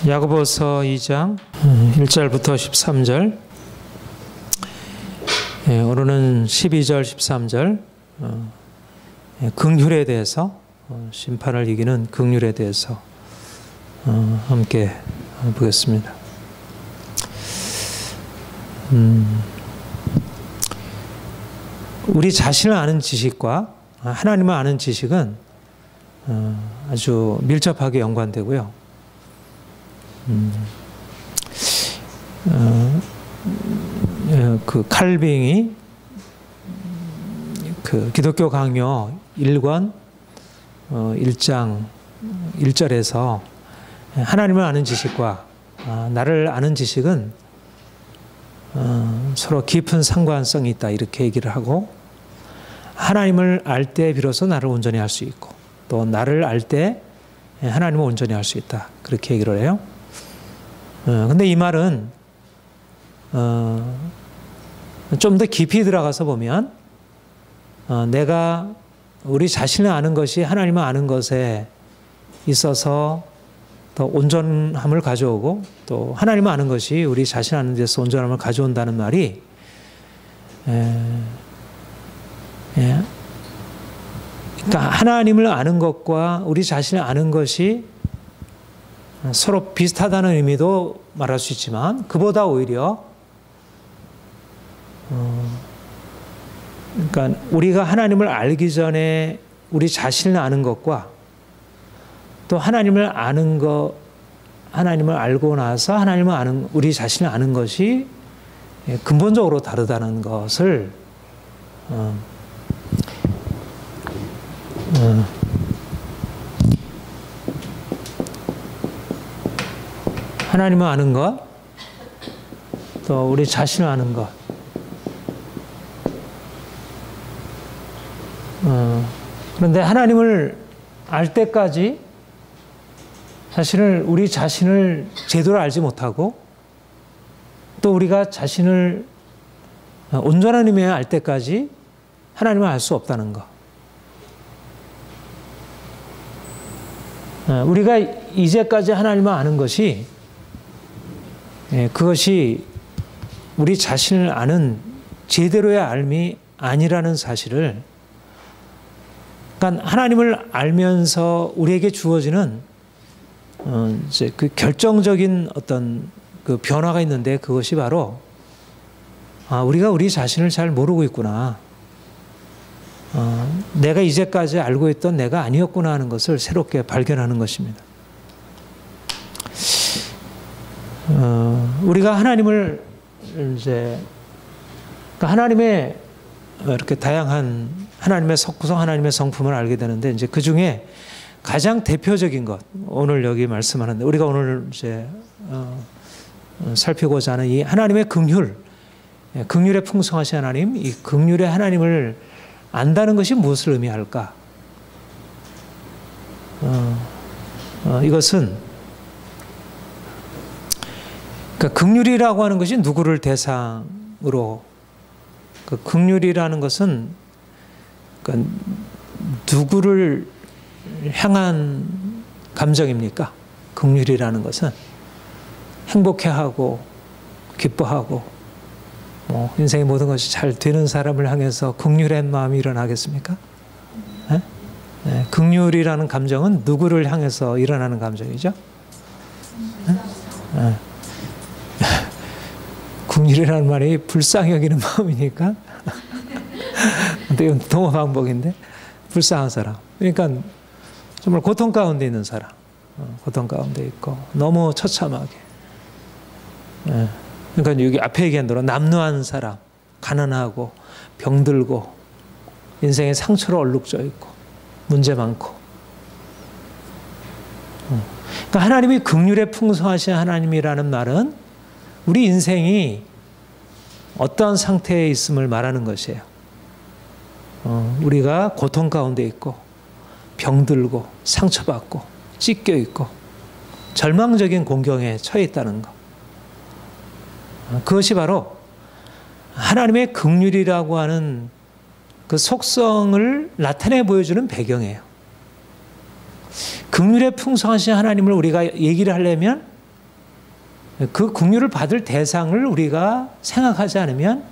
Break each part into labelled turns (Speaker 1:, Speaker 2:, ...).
Speaker 1: 야고보서 2장 1절부터 13절, 오늘은 12절 13절 긍휼에 대해서, 심판을 이기는 긍휼에 대해서 함께 보겠습니다. 우리 자신을 아는 지식과 하나님을 아는 지식은 아주 밀접하게 연관되고요. 그 칼빙이 그 기독교 강요 1권 1장 1절에서 하나님을 아는 지식과 나를 아는 지식은 서로 깊은 상관성이 있다, 이렇게 얘기를 하고, 하나님을 알 때 비로소 나를 온전히 알 수 있고, 또 나를 알 때 하나님을 온전히 알 수 있다, 그렇게 얘기를 해요. 근데 이 말은 좀 더 깊이 들어가서 보면 내가 우리 자신을 아는 것이 하나님을 아는 것에 있어서 더 온전함을 가져오고, 또 하나님을 아는 것이 우리 자신 아는 데서 온전함을 가져온다는 말이 그러니까 하나님을 아는 것과 우리 자신을 아는 것이 서로 비슷하다는 의미도 말할 수 있지만, 그보다 오히려 그러니까 우리가 하나님을 알기 전에 우리 자신을 아는 것과 또 하나님을 아는 것, 하나님을 알고 나서 하나님을 아는, 우리 자신을 아는 것이 근본적으로 다르다는 것을 하나님을 아는 것, 또 우리 자신을 아는 것, 그런데 하나님을 알 때까지 사실은 우리 자신을 제대로 알지 못하고, 또 우리가 자신을 온전한 의미에 알 때까지 하나님을 알 수 없다는 것. 우리가 이제까지 하나님을 아는 것이, 그것이 우리 자신을 아는 제대로의 알미 아니라는 사실을, 그러니까 하나님을 알면서 우리에게 주어지는 이제 그 결정적인 어떤 그 변화가 있는데, 그것이 바로 우리가 우리 자신을 잘 모르고 있구나, 내가 이제까지 알고 있던 내가 아니었구나 하는 것을 새롭게 발견하는 것입니다. 우리가 하나님을 이제, 그러니까 하나님의 이렇게 다양한 하나님의 석구성, 하나님의 성품을 알게 되는데, 이제 그 중에 가장 대표적인 것, 오늘 여기 말씀하는데, 우리가 오늘 이제 살피고자 하는 이 하나님의 긍휼, 긍휼에 풍성하신 하나님, 이 긍휼의 하나님을 안다는 것이 무엇을 의미할까? 이것은, 그러니까 긍휼이라고 하는 것이 누구를 대상으로, 그 긍휼이라는 것은 그러니까 누구를 향한 감정입니까? 긍휼이라는 것은 행복해하고 기뻐하고 인생의 모든 것이 잘 되는 사람을 향해서 긍휼한 마음이 일어나겠습니까? 네? 긍휼이라는 감정은 누구를 향해서 일어나는 감정이죠? 네? 긍휼이라는 말이 불쌍히 여기는 마음이니까 근데 이건 동어 방법인데, 불쌍한 사람, 그러니까 정말 고통 가운데 있는 사람, 고통 가운데 있고 너무 처참하게, 그러니까 여기 앞에 얘기한 대로 남루한 사람, 가난하고 병들고 인생의 상처로 얼룩져 있고 문제 많고, 그러니까 하나님이 긍휼에 풍성하신 하나님이라는 말은 우리 인생이 어떠한 상태에 있음을 말하는 것이에요. 우리가 고통 가운데 있고 병들고 상처받고 찢겨 있고 절망적인 공경에 처해 있다는 것, 그것이 바로 하나님의 긍휼이라고 하는 그 속성을 나타내 보여주는 배경이에요. 긍휼에 풍성하신 하나님을 우리가 얘기를 하려면 그 긍휼을 받을 대상을 우리가 생각하지 않으면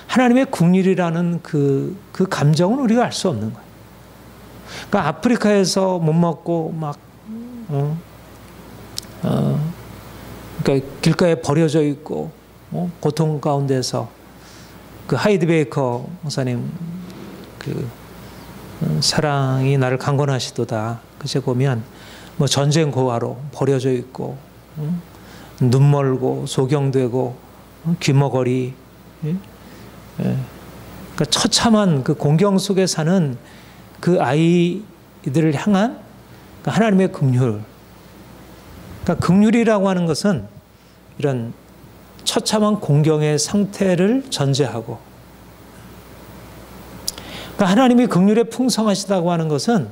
Speaker 1: 하나님의 긍휼이라는 그 감정은 우리가 알 수 없는 거예요. 그러니까 아프리카에서 못 먹고 막 그러니까 길가에 버려져 있고 고통 가운데서 그 하이드 베이커 목사님 그 사랑이 나를 강권하시도다. 그제 보면 뭐 전쟁 고아로 버려져 있고 눈 멀고 소경되고 귀머거리, 그러니까 처참한 그 공경 속에 사는 그 아이들을 향한 하나님의 긍휼. 그러니까 긍휼이라고 하는 것은 이런 처참한 공경의 상태를 전제하고, 그러니까 하나님이 긍휼에 풍성하시다고 하는 것은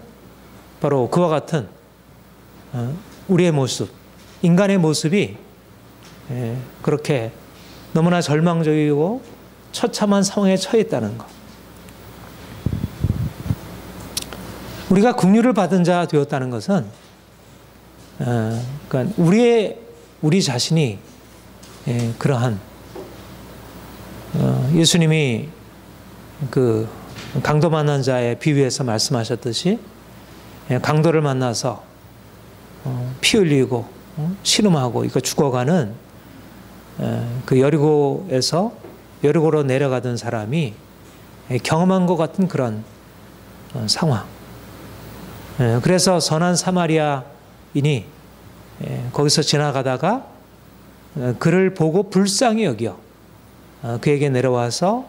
Speaker 1: 바로 그와 같은 우리의 모습, 인간의 모습이 그렇게 너무나 절망적이고 처참한 상황에 처해 있다는 것. 우리가 긍휼을 받은 자 되었다는 것은 그러니까 우리 자신이 그러한 예수님이 그 강도 만난 자의 비유에서 말씀하셨듯이 강도를 만나서 피 흘리고 신음하고 이거 죽어가는 그 여리고로 내려가던 사람이 경험한 것 같은 그런 상황. 그래서 선한 사마리아인이 거기서 지나가다가 그를 보고 불쌍히 여겨 그에게 내려와서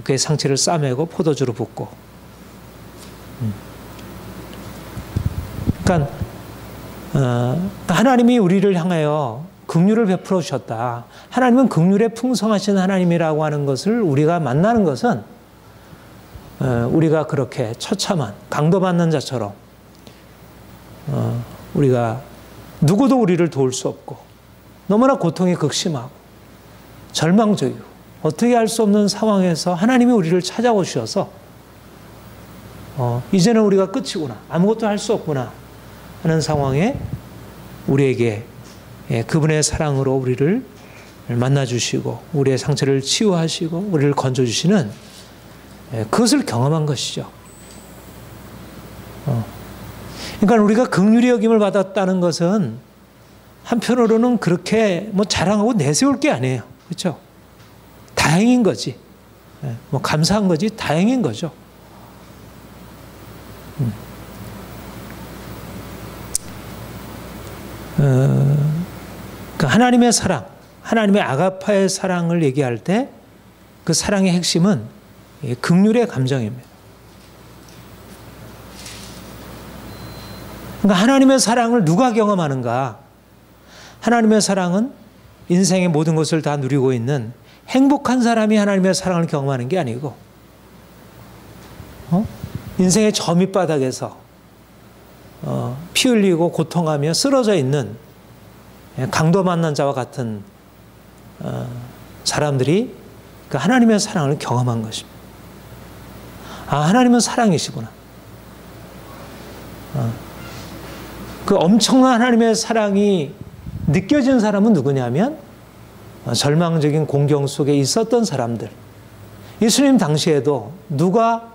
Speaker 1: 그의 상처를 싸매고 포도주로 붓고. 그러니까 하나님이 우리를 향하여 긍휼을 베풀어 주셨다. 하나님은 긍휼에 풍성하신 하나님이라고 하는 것을 우리가 만나는 것은 우리가 그렇게 처참한 강도받는 자처럼 우리가 누구도 우리를 도울 수 없고 너무나 고통이 극심하고 절망적이고 어떻게 할 수 없는 상황에서 하나님이 우리를 찾아오셔서 이제는 우리가 끝이구나, 아무것도 할 수 없구나 하는 상황에 우리에게 그분의 사랑으로 우리를 만나주시고 우리의 상처를 치유하시고 우리를 건져주시는 그것을 경험한 것이죠. 그러니까 우리가 긍휼히 여김을 받았다는 것은 한편으로는 그렇게 뭐 자랑하고 내세울 게 아니에요. 그렇죠? 다행인 거지. 뭐 감사한 거지 다행인 거죠. 그 하나님의 사랑, 하나님의 아가파의 사랑을 얘기할 때 그 사랑의 핵심은 긍휼의 감정입니다. 그러니까 하나님의 사랑을 누가 경험하는가? 하나님의 사랑은 인생의 모든 것을 다 누리고 있는 행복한 사람이 하나님의 사랑을 경험하는 게 아니고 인생의 저 밑바닥에서 피 흘리고 고통하며 쓰러져 있는 강도 만난 자와 같은 사람들이 그 하나님의 사랑을 경험한 것입니다. 아, 하나님은 사랑이시구나. 그 엄청난 하나님의 사랑이 느껴진 사람은 누구냐면 절망적인 공경 속에 있었던 사람들. 예수님 당시에도 누가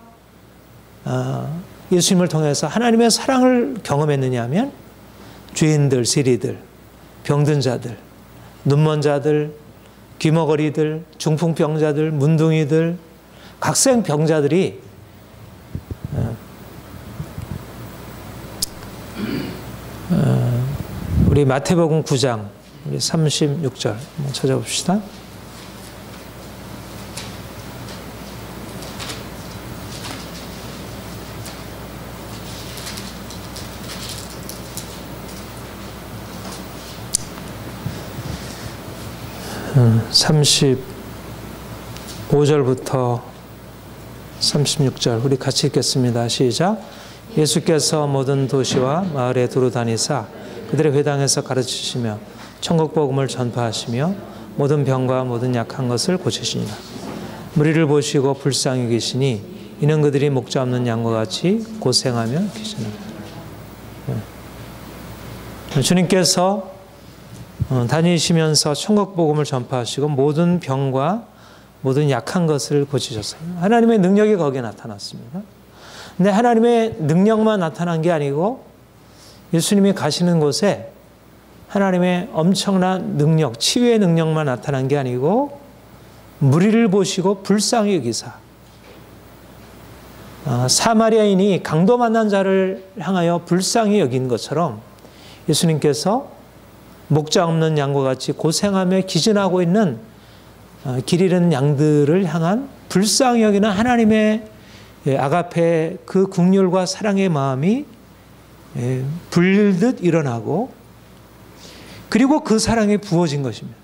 Speaker 1: 예수님을 통해서 하나님의 사랑을 경험했느냐 하면 죄인들, 세리들, 병든 자들, 눈먼 자들, 귀머거리들, 중풍병자들, 문둥이들, 각색 병자들이 우리 마태복음 9장 우리 36절 한번 찾아봅시다. 음, 35절부터 36절 우리 같이 읽겠습니다. 시작. 예수께서 모든 도시와 마을에 두루 다니사 그들의 회당에서 가르치시며 천국 복음을 전파하시며 모든 병과 모든 약한 것을 고치시니라. 무리를 보시고 불쌍히 계시니 이는 그들이 목자 없는 양과 같이 고생하며 계시니라. 주님께서 다니시면서 천국 복음을 전파하시고 모든 병과 모든 약한 것을 고치셨어요. 하나님의 능력이 거기에 나타났습니다. 근데 하나님의 능력만 나타난 게 아니고 예수님이 가시는 곳에 하나님의 엄청난 능력, 치유의 능력만 나타난 게 아니고 무리를 보시고 불쌍히 여기사 사마리아인이 강도 만난 자를 향하여 불쌍히 여긴 것처럼 예수님께서 목자 없는 양과 같이 고생하며 기진하고 있는 길 잃은 양들을 향한 불쌍히 여기는 하나님의 아가페 그 긍휼과 사랑의 마음이 불릴듯 일어나고 그리고 그 사랑이 부어진 것입니다.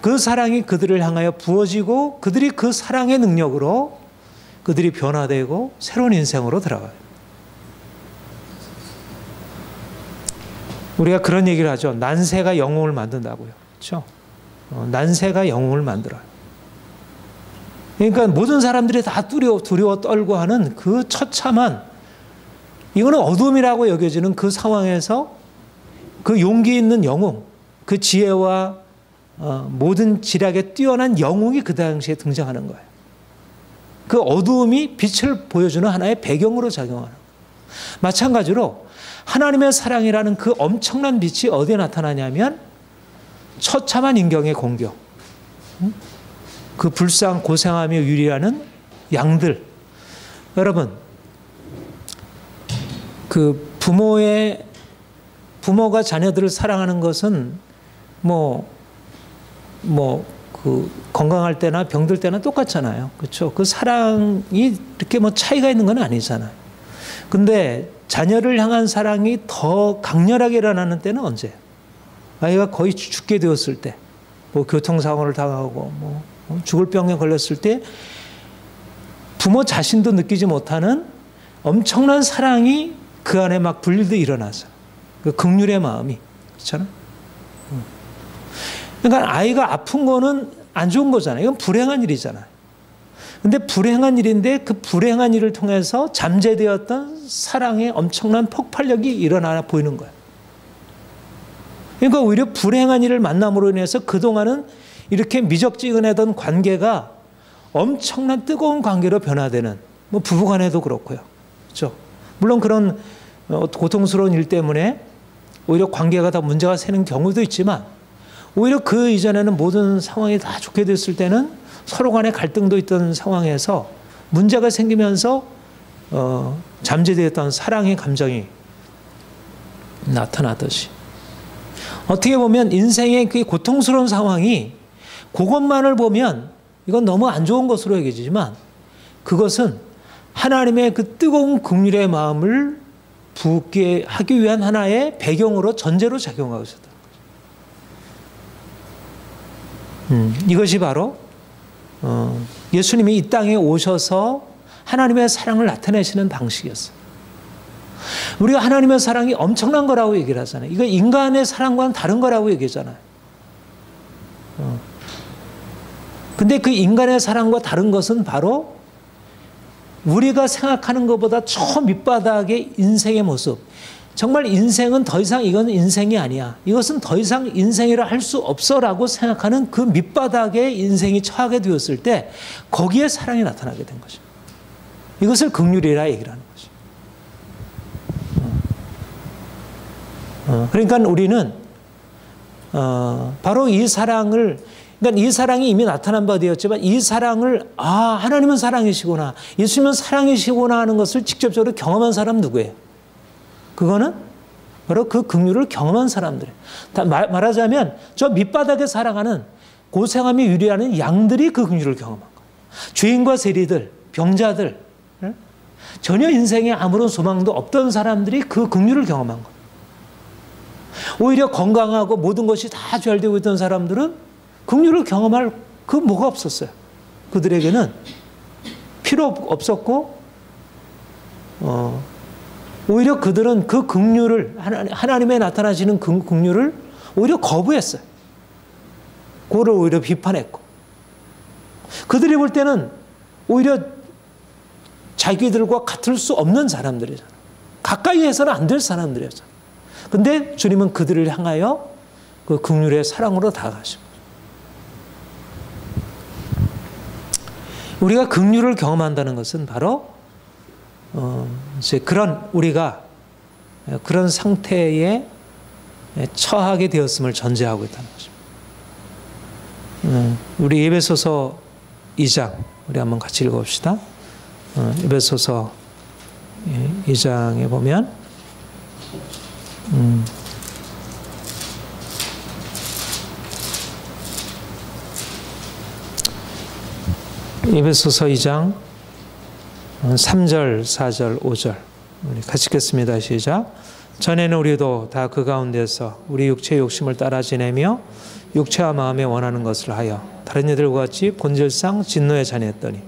Speaker 1: 그 사랑이 그들을 향하여 부어지고 그들이 그 사랑의 능력으로 그들이 변화되고 새로운 인생으로 들어가요. 우리가 그런 얘기를 하죠. 난세가 영웅을 만든다고요. 그렇죠? 난세가 영웅을 만들어요. 그러니까 모든 사람들이 다 두려워 떨고 하는 그 처참한 이거는 어둠이라고 여겨지는 그 상황에서 그 용기 있는 영웅, 그 지혜와 모든 지략에 뛰어난 영웅이 그 당시에 등장하는 거예요. 그 어두움이 빛을 보여주는 하나의 배경으로 작용하는 거예요. 마찬가지로 하나님의 사랑이라는 그 엄청난 빛이 어디에 나타나냐면 처참한 인경의 공격, 그 불쌍 고생하며 유리하는 양들. 여러분, 그 부모가 자녀들을 사랑하는 것은 그 건강할 때나 병들 때나 똑같잖아요. 그렇죠? 그 사랑이 이렇게 차이가 있는 건 아니잖아요. 근데 자녀를 향한 사랑이 더 강렬하게 일어나는 때는 언제예요? 아이가 거의 죽게 되었을 때, 교통사고를 당하고, 죽을 병에 걸렸을 때, 부모 자신도 느끼지 못하는 엄청난 사랑이 그 안에 막 불릴듯 일어나서, 그 긍휼의 마음이, 그렇잖아요? 그러니까 아이가 아픈 거는 안 좋은 거잖아요. 이건 불행한 일이잖아요. 근데 불행한 일인데 그 불행한 일을 통해서 잠재되었던 사랑의 엄청난 폭발력이 일어나 보이는 거예요. 그러니까 오히려 불행한 일을 만남으로 인해서 그동안은 이렇게 미적지근하던 관계가 엄청난 뜨거운 관계로 변화되는, 부부간에도 그렇고요. 그렇죠? 물론 그런 고통스러운 일 때문에 오히려 관계가 더 문제가 생기는 경우도 있지만 오히려 그 이전에는 모든 상황이 다 좋게 됐을 때는 서로 간에 갈등도 있던 상황에서 문제가 생기면서 잠재되었던 사랑의 감정이 나타나듯이 어떻게 보면 인생의 그 고통스러운 상황이 그것만을 보면 이건 너무 안 좋은 것으로 여겨지지만 그것은 하나님의 그 뜨거운 긍휼의 마음을 부게 하기 위한 하나의 배경으로 전제로 작용하고 있었다. 이것이 바로 예수님이 이 땅에 오셔서 하나님의 사랑을 나타내시는 방식이었어요. 우리가 하나님의 사랑이 엄청난 거라고 얘기를 하잖아요. 이거 인간의 사랑과는 다른 거라고 얘기하잖아요. 근데 그 인간의 사랑과 다른 것은 바로 우리가 생각하는 것보다 저 밑바닥의 인생의 모습. 정말 인생은 더 이상 이건 인생이 아니야. 이것은 더 이상 인생이라 할 수 없어라고 생각하는 그 밑바닥에 인생이 처하게 되었을 때 거기에 사랑이 나타나게 된 거죠. 이것을 긍휼이라 얘기를 하는 거죠. 그러니까 우리는 바로 이 사랑을, 그러니까 이 사랑이 이미 나타난 바 되었지만 이 사랑을 하나님은 사랑이시구나, 예수님은 사랑이시구나 하는 것을 직접적으로 경험한 사람 누구예요? 그거는 바로 그 긍휼을 경험한 사람들이에요. 말하자면 저 밑바닥에 살아가는 고생하며 유리하는 양들이 그 긍휼을 경험한 거예요. 죄인과 세리들, 병자들, 전혀 인생에 아무런 소망도 없던 사람들이 그 긍휼을 경험한 거예요. 오히려 건강하고 모든 것이 다 잘 되고 있던 사람들은 긍휼을 경험할 그 뭐가 없었어요. 그들에게는 필요 없었고 오히려 그들은 그 긍휼을, 하나님의 나타나시는 그 긍휼을 오히려 거부했어요. 그거를 오히려 비판했고, 그들이 볼 때는 오히려 자기들과 같을 수 없는 사람들이잖아요. 가까이 해서는 안 될 사람들이었잖아요. 근데 주님은 그들을 향하여 그 긍휼의 사랑으로 다가가신 거죠. 우리가 긍휼을 경험한다는 것은 바로 이제 우리가 그런 상태에 처하게 되었음을 전제하고 있다는 것입니다. 우리 에베소서 2장 우리 한번 같이 읽어봅시다. 에베소서 2장에 보면 에베소서 2장 3절, 4절, 5절 우리 같이 읽겠습니다. 시작. 전에는 우리도 다 그 가운데서 우리 육체의 욕심을 따라 지내며 육체와 마음에 원하는 것을 하여 다른 이들과 같이 본질상 진노의 자녀였더니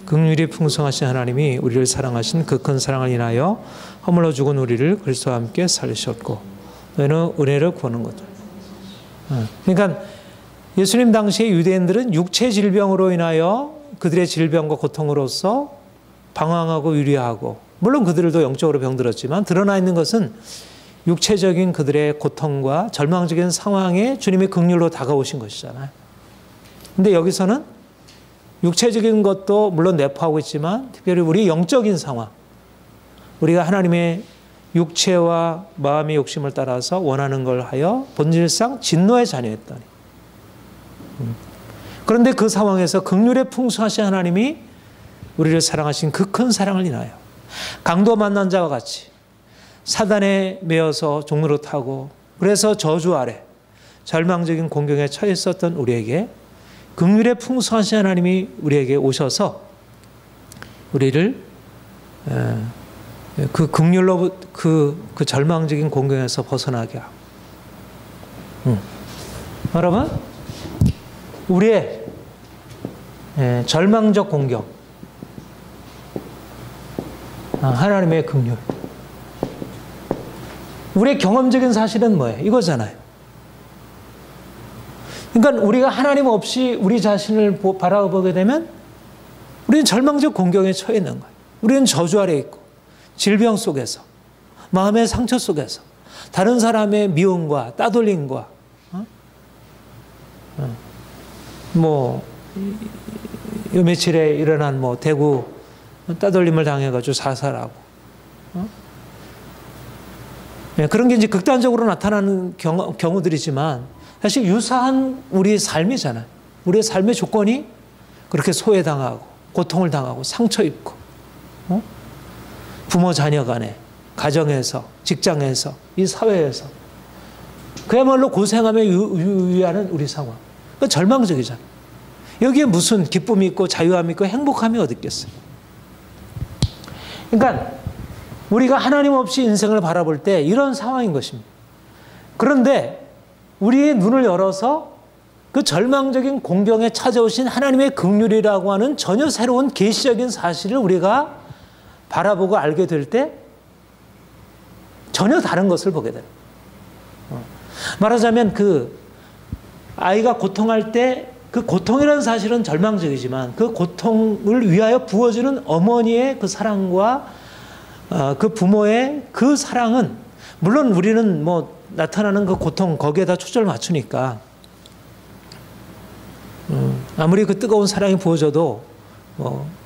Speaker 1: 긍휼이 풍성하신 하나님이 우리를 사랑하신 그 큰 사랑을 인하여 허물러 죽은 우리를 그리스도와 함께 살리셨고 너희는 은혜를 구하는 것들. 그러니까 예수님 당시에 유대인들은 육체 질병으로 인하여 그들의 질병과 고통으로서 방황하고 유리하고, 물론 그들도 영적으로 병들었지만 드러나 있는 것은 육체적인 그들의 고통과 절망적인 상황에 주님의 긍휼로 다가오신 것이잖아요. 근데 여기서는 육체적인 것도 물론 내포하고 있지만 특별히 우리 영적인 상황, 우리가 하나님의 육체와 마음의 욕심을 따라서 원하는 걸 하여 본질상 진노의 자녀였더니, 그런데 그 상황에서 긍휼의 풍성하신 하나님이 우리를 사랑하신 그 큰 사랑을 인하여 강도 만난 자와 같이 사단에 매여서 종로로 타고 그래서 저주 아래 절망적인 공경에 처해 있었던 우리에게 긍휼의 풍성하신 하나님이 우리에게 오셔서 우리를 그 긍휼로 그 절망적인 공경에서 벗어나게 하고, 여러분 우리의 절망적 공경, 하나님의 긍휼. 우리의 경험적인 사실은 뭐예요? 이거잖아요. 그러니까 우리가 하나님 없이 우리 자신을 바라보게 되면 우리는 절망적 공경에 처해 있는 거예요. 우리는 저주 아래 있고 질병 속에서, 마음의 상처 속에서, 다른 사람의 미움과 따돌림과 요 며칠에 일어난 대구 따돌림을 당해가지고 자살하고, 그런 게 이제 극단적으로 나타나는 경우들이지만 사실 유사한 우리의 삶이잖아요. 우리의 삶의 조건이 그렇게 소외당하고 고통을 당하고 상처 입고, 부모 자녀 간에, 가정에서, 직장에서, 이 사회에서 그야말로 고생하며 유의하는 우리 상황. 그러니까 절망적이잖아요. 여기에 무슨 기쁨이 있고 자유함이 있고 행복함이 어디 있겠어요? 그러니까 우리가 하나님 없이 인생을 바라볼 때 이런 상황인 것입니다. 그런데 우리의 눈을 열어서 그 절망적인 공경에 찾아오신 하나님의 긍휼이라고 하는 전혀 새로운 계시적인 사실을 우리가 바라보고 알게 될 때 전혀 다른 것을 보게 됩니다. 말하자면 그 아이가 고통할 때 그 고통이라는 사실은 절망적이지만 그 고통을 위하여 부어주는 어머니의 그 사랑과 그 부모의 그 사랑은, 물론 우리는 나타나는 그 고통 거기에다 초점을 맞추니까 아무리 그 뜨거운 사랑이 부어져도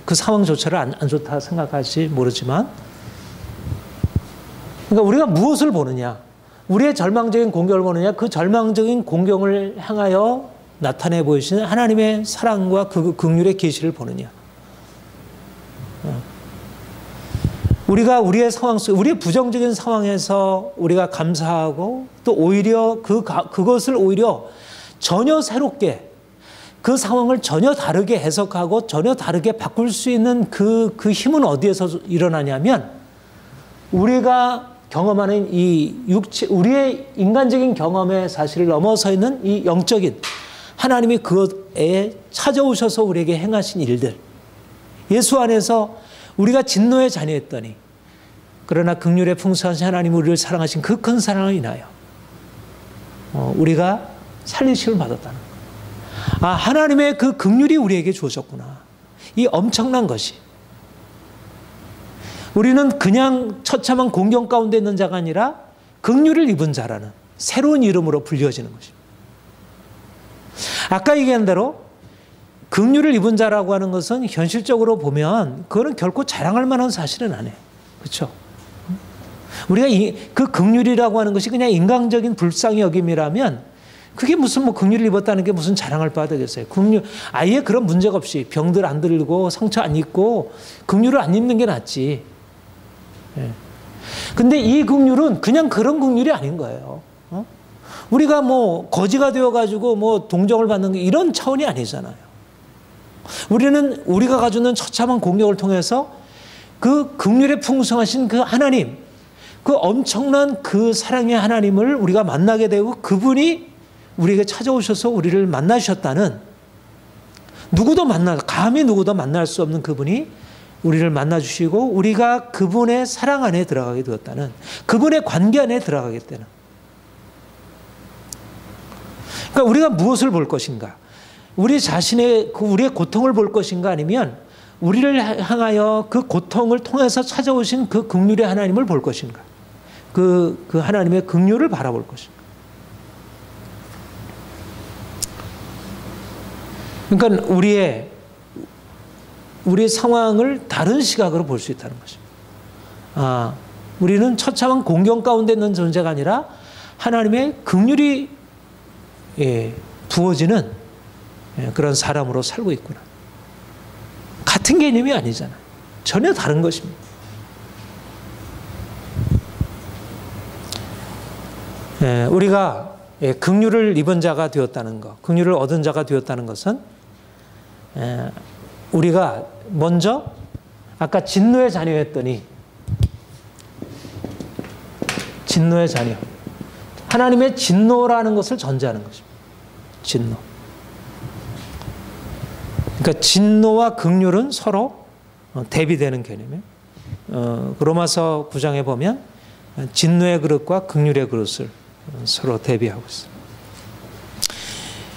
Speaker 1: 그 상황조차를 안 좋다 생각할지 모르지만, 그러니까 우리가 무엇을 보느냐, 우리의 절망적인 공경을 보느냐, 그 절망적인 공경을 향하여 나타내 보이시는 하나님의 사랑과 그 긍휼의 계시를 보느냐. 우리가 우리의 상황 속, 우리의 부정적인 상황에서 우리가 감사하고 또 오히려 그것을 오히려 전혀 새롭게 그 상황을 전혀 다르게 해석하고 전혀 다르게 바꿀 수 있는 그 힘은 어디에서 일어나냐면, 우리가 경험하는 이 우리의 인간적인 경험의 사실을 넘어서 있는 이 영적인 하나님이 그것에 찾아오셔서 우리에게 행하신 일들, 예수 안에서 우리가 진노의 자녀였더니 그러나 긍휼의 풍성하신 하나님이 우리를 사랑하신 그 큰 사랑을 인하여 우리가 살리심을 받았다는 거예요. 하나님의 그 긍휼이 우리에게 주어졌구나. 이 엄청난 것이, 우리는 그냥 처참한 공경 가운데 있는 자가 아니라 긍휼을 입은 자라는 새로운 이름으로 불려지는 것입니다. 아까 얘기한 대로 긍휼을 입은 자라고 하는 것은 현실적으로 보면 그거는 결코 자랑할 만한 사실은 아니에요. 그렇죠? 우리가 그 긍휼이라고 하는 것이 그냥 인간적인 불쌍히 여김이라면 그게 무슨 뭐 긍휼을 입었다는 게 무슨 자랑할 바가 되겠어요. 긍휼, 아예 그런 문제가 없이 병들 안 들고 상처 안 입고 긍휼을 안 입는 게 낫지. 예. 근데 이 긍휼은 그냥 그런 긍휼이 아닌 거예요. 우리가 뭐 거지가 되어가지고 뭐 동정을 받는 게 이런 차원이 아니잖아요. 우리가 가지고 있는 처참한 공격을 통해서 그 긍휼에 풍성하신 그 하나님, 그 엄청난 그 사랑의 하나님을 우리가 만나게 되고 그분이 우리에게 찾아오셔서 우리를 만나주셨다는, 감히 누구도 만날 수 없는 그분이 우리를 만나주시고 우리가 그분의 사랑 안에 들어가게 되었다는, 그분의 관계 안에 들어가게 되는. 그러니까 우리가 무엇을 볼 것인가? 우리 자신의 우리의 고통을 볼 것인가? 아니면 우리를 향하여 그 고통을 통해서 찾아오신 그 긍휼의 하나님을 볼 것인가? 그 하나님의 긍휼을 바라볼 것인가? 그러니까 우리의 상황을 다른 시각으로 볼 수 있다는 것입니다. 우리는 처참한 공경 가운데 있는 존재가 아니라 하나님의 긍휼이 부어지는 그런 사람으로 살고 있구나. 같은 개념이 아니잖아요. 전혀 다른 것입니다. 우리가 긍휼을 입은 자가 되었다는 것, 긍휼을 얻은 자가 되었다는 것은 우리가 먼저 아까 진노의 자녀였더니, 진노의 자녀, 하나님의 진노라는 것을 전제하는 것입니다. 진노. 그러니까 진노와 긍휼은 서로 대비되는 개념이에요. 로마서 9장에 보면 진노의 그릇과 긍휼의 그릇을 서로 대비하고 있습니다.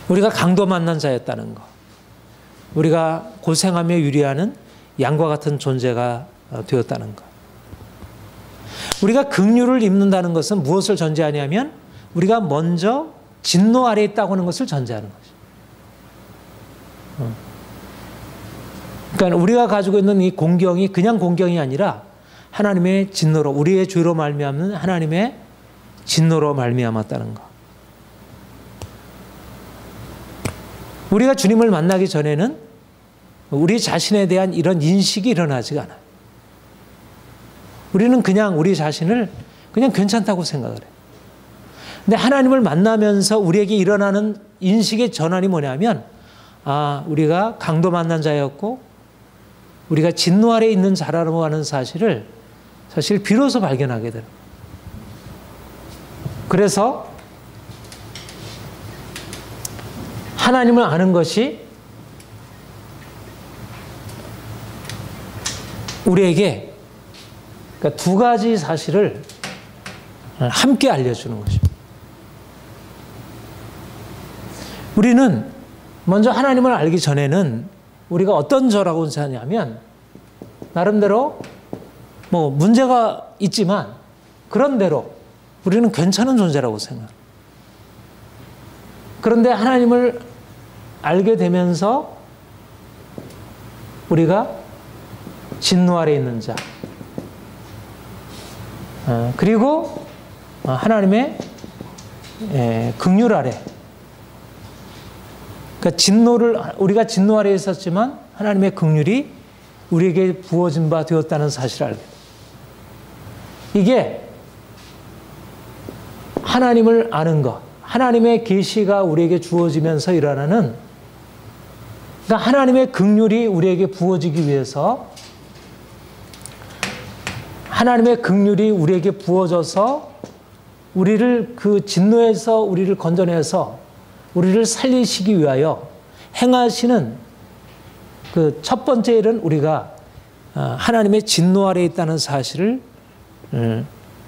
Speaker 1: 우리가 강도 만난 자였다는 것, 우리가 고생하며 유리하는 양과 같은 존재가 되었다는 것. 우리가 긍휼을 입는다는 것은 무엇을 전제하냐면 우리가 먼저 진노 아래에 있다고 하는 것을 전제하는 것이죠. 그러니까 우리가 가지고 있는 이 공경이 그냥 공경이 아니라 하나님의 진노로, 우리의 죄로 말미암는 하나님의 진노로 말미암았다는 것. 우리가 주님을 만나기 전에는 우리 자신에 대한 이런 인식이 일어나지가 않아요. 우리는 그냥 우리 자신을 그냥 괜찮다고 생각을 해요. 근데 하나님을 만나면서 우리에게 일어나는 인식의 전환이 뭐냐면, 우리가 강도 만난 자였고 우리가 진노 아래에 있는 자라고 하는 사실을 사실 비로소 발견하게 돼요. 그래서 하나님을 아는 것이 우리에게 그러니까 두 가지 사실을 함께 알려주는 것입니다. 우리는 먼저 하나님을 알기 전에는 우리가 어떤 저라고 생각하냐면 나름대로 뭐 문제가 있지만 그런대로 우리는 괜찮은 존재라고 생각합니다. 그런데 하나님을 알게 되면서 우리가 진노 아래 있는 자, 그리고 하나님의 긍휼 아래, 그러니까 우리가 진노 아래에 있었지만 하나님의 긍휼이 우리에게 부어진 바 되었다는 사실을 알게 됩니다. 이게 하나님을 아는 것, 하나님의 계시가 우리에게 주어지면서 일어나는, 그러니까 하나님의 긍휼이 우리에게 부어지기 위해서, 하나님의 긍휼이 우리에게 부어져서 우리를 그 진노에서 우리를 건져내서 우리를 살리시기 위하여 행하시는 그 첫 번째 일은 우리가 하나님의 진노 아래에 있다는 사실을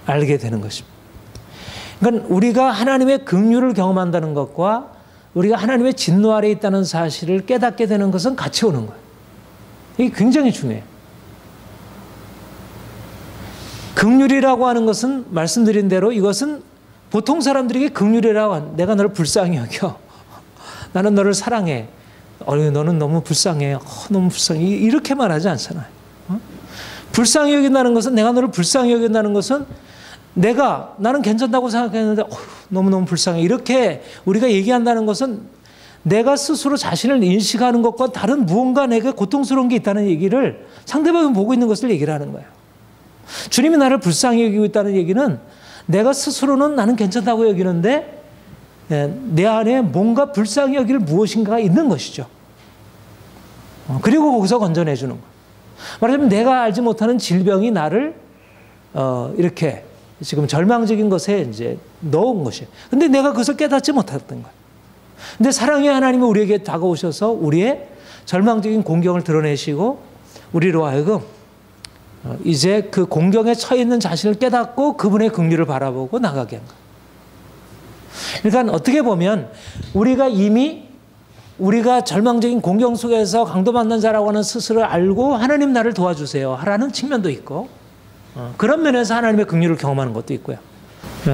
Speaker 1: 알게 되는 것입니다. 그러니까 우리가 하나님의 긍휼을 경험한다는 것과 우리가 하나님의 진노 아래에 있다는 사실을 깨닫게 되는 것은 같이 오는 거예요. 이게 굉장히 중요해요. 긍휼이라고 하는 것은 말씀드린 대로 이것은 보통 사람들에게 긍휼이라고 내가 너를 불쌍히 여겨. 나는 너를 사랑해. 너는 너무 불쌍해. 너무 불쌍해. 이렇게 말하지 않잖아요. 불쌍히 여긴다는 것은, 내가 너를 불쌍히 여긴다는 것은 나는 괜찮다고 생각했는데 너무너무 불쌍해. 이렇게 우리가 얘기한다는 것은 내가 스스로 자신을 인식하는 것과 다른 무언가 내게 고통스러운 게 있다는 얘기를 상대방이 보고 있는 것을 얘기를 하는 거예요. 주님이 나를 불쌍히 여기고 있다는 얘기는 내가 스스로는 나는 괜찮다고 여기는데 내 안에 뭔가 불쌍히 여길 무엇인가가 있는 것이죠. 그리고 거기서 건져내 주는 거예요. 말하자면 내가 알지 못하는 질병이 나를 이렇게 지금 절망적인 것에 이제 넣은 것이에요. 근데 내가 그것을 깨닫지 못했던 거예요. 근데 사랑의 하나님이 우리에게 다가오셔서 우리의 절망적인 공경을 드러내시고 우리로 하여금 이제 그 공경에 처해 있는 자신을 깨닫고 그분의 긍휼을 바라보고 나가게 한 거예요. 그러니까 어떻게 보면 우리가 이미 우리가 절망적인 공경 속에서 강도받는 자라고 하는 스스로를 알고 하나님 나를 도와주세요 하라는 측면도 있고 그런 면에서 하나님의 긍휼을 경험하는 것도 있고요.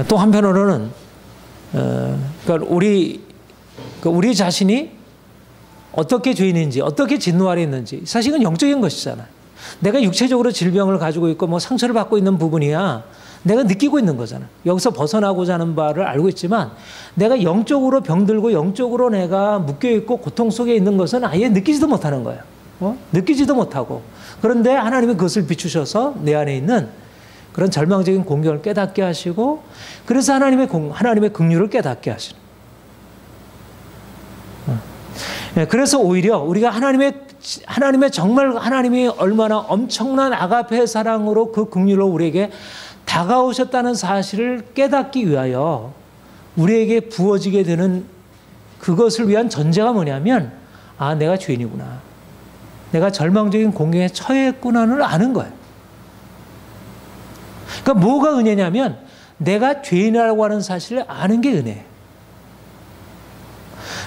Speaker 1: 또 한편으로는 그러니까 우리 자신이 어떻게 죄인인지 어떻게 진노 아래 있는지 사실은 영적인 것이잖아요. 내가 육체적으로 질병을 가지고 있고 뭐 상처를 받고 있는 부분이야 내가 느끼고 있는 거잖아. 여기서 벗어나고자 하는 바를 알고 있지만 내가 영적으로 병들고 영적으로 내가 묶여있고 고통 속에 있는 것은 아예 느끼지도 못하는 거예요. 느끼지도 못하고. 그런데 하나님이 그것을 비추셔서 내 안에 있는 그런 절망적인 공경을 깨닫게 하시고 그래서 하나님의 긍휼을 깨닫게 하시는. 그래서 오히려 우리가 하나님의 정말 하나님이 얼마나 엄청난 아가페 사랑으로 그 긍휼로 우리에게 다가오셨다는 사실을 깨닫기 위하여 우리에게 부어지게 되는 그것을 위한 전제가 뭐냐면 내가 죄인이구나. 내가 절망적인 공경에 처했구나를 아는 거예요. 그러니까 뭐가 은혜냐면 내가 죄인이라고 하는 사실을 아는 게 은혜예요.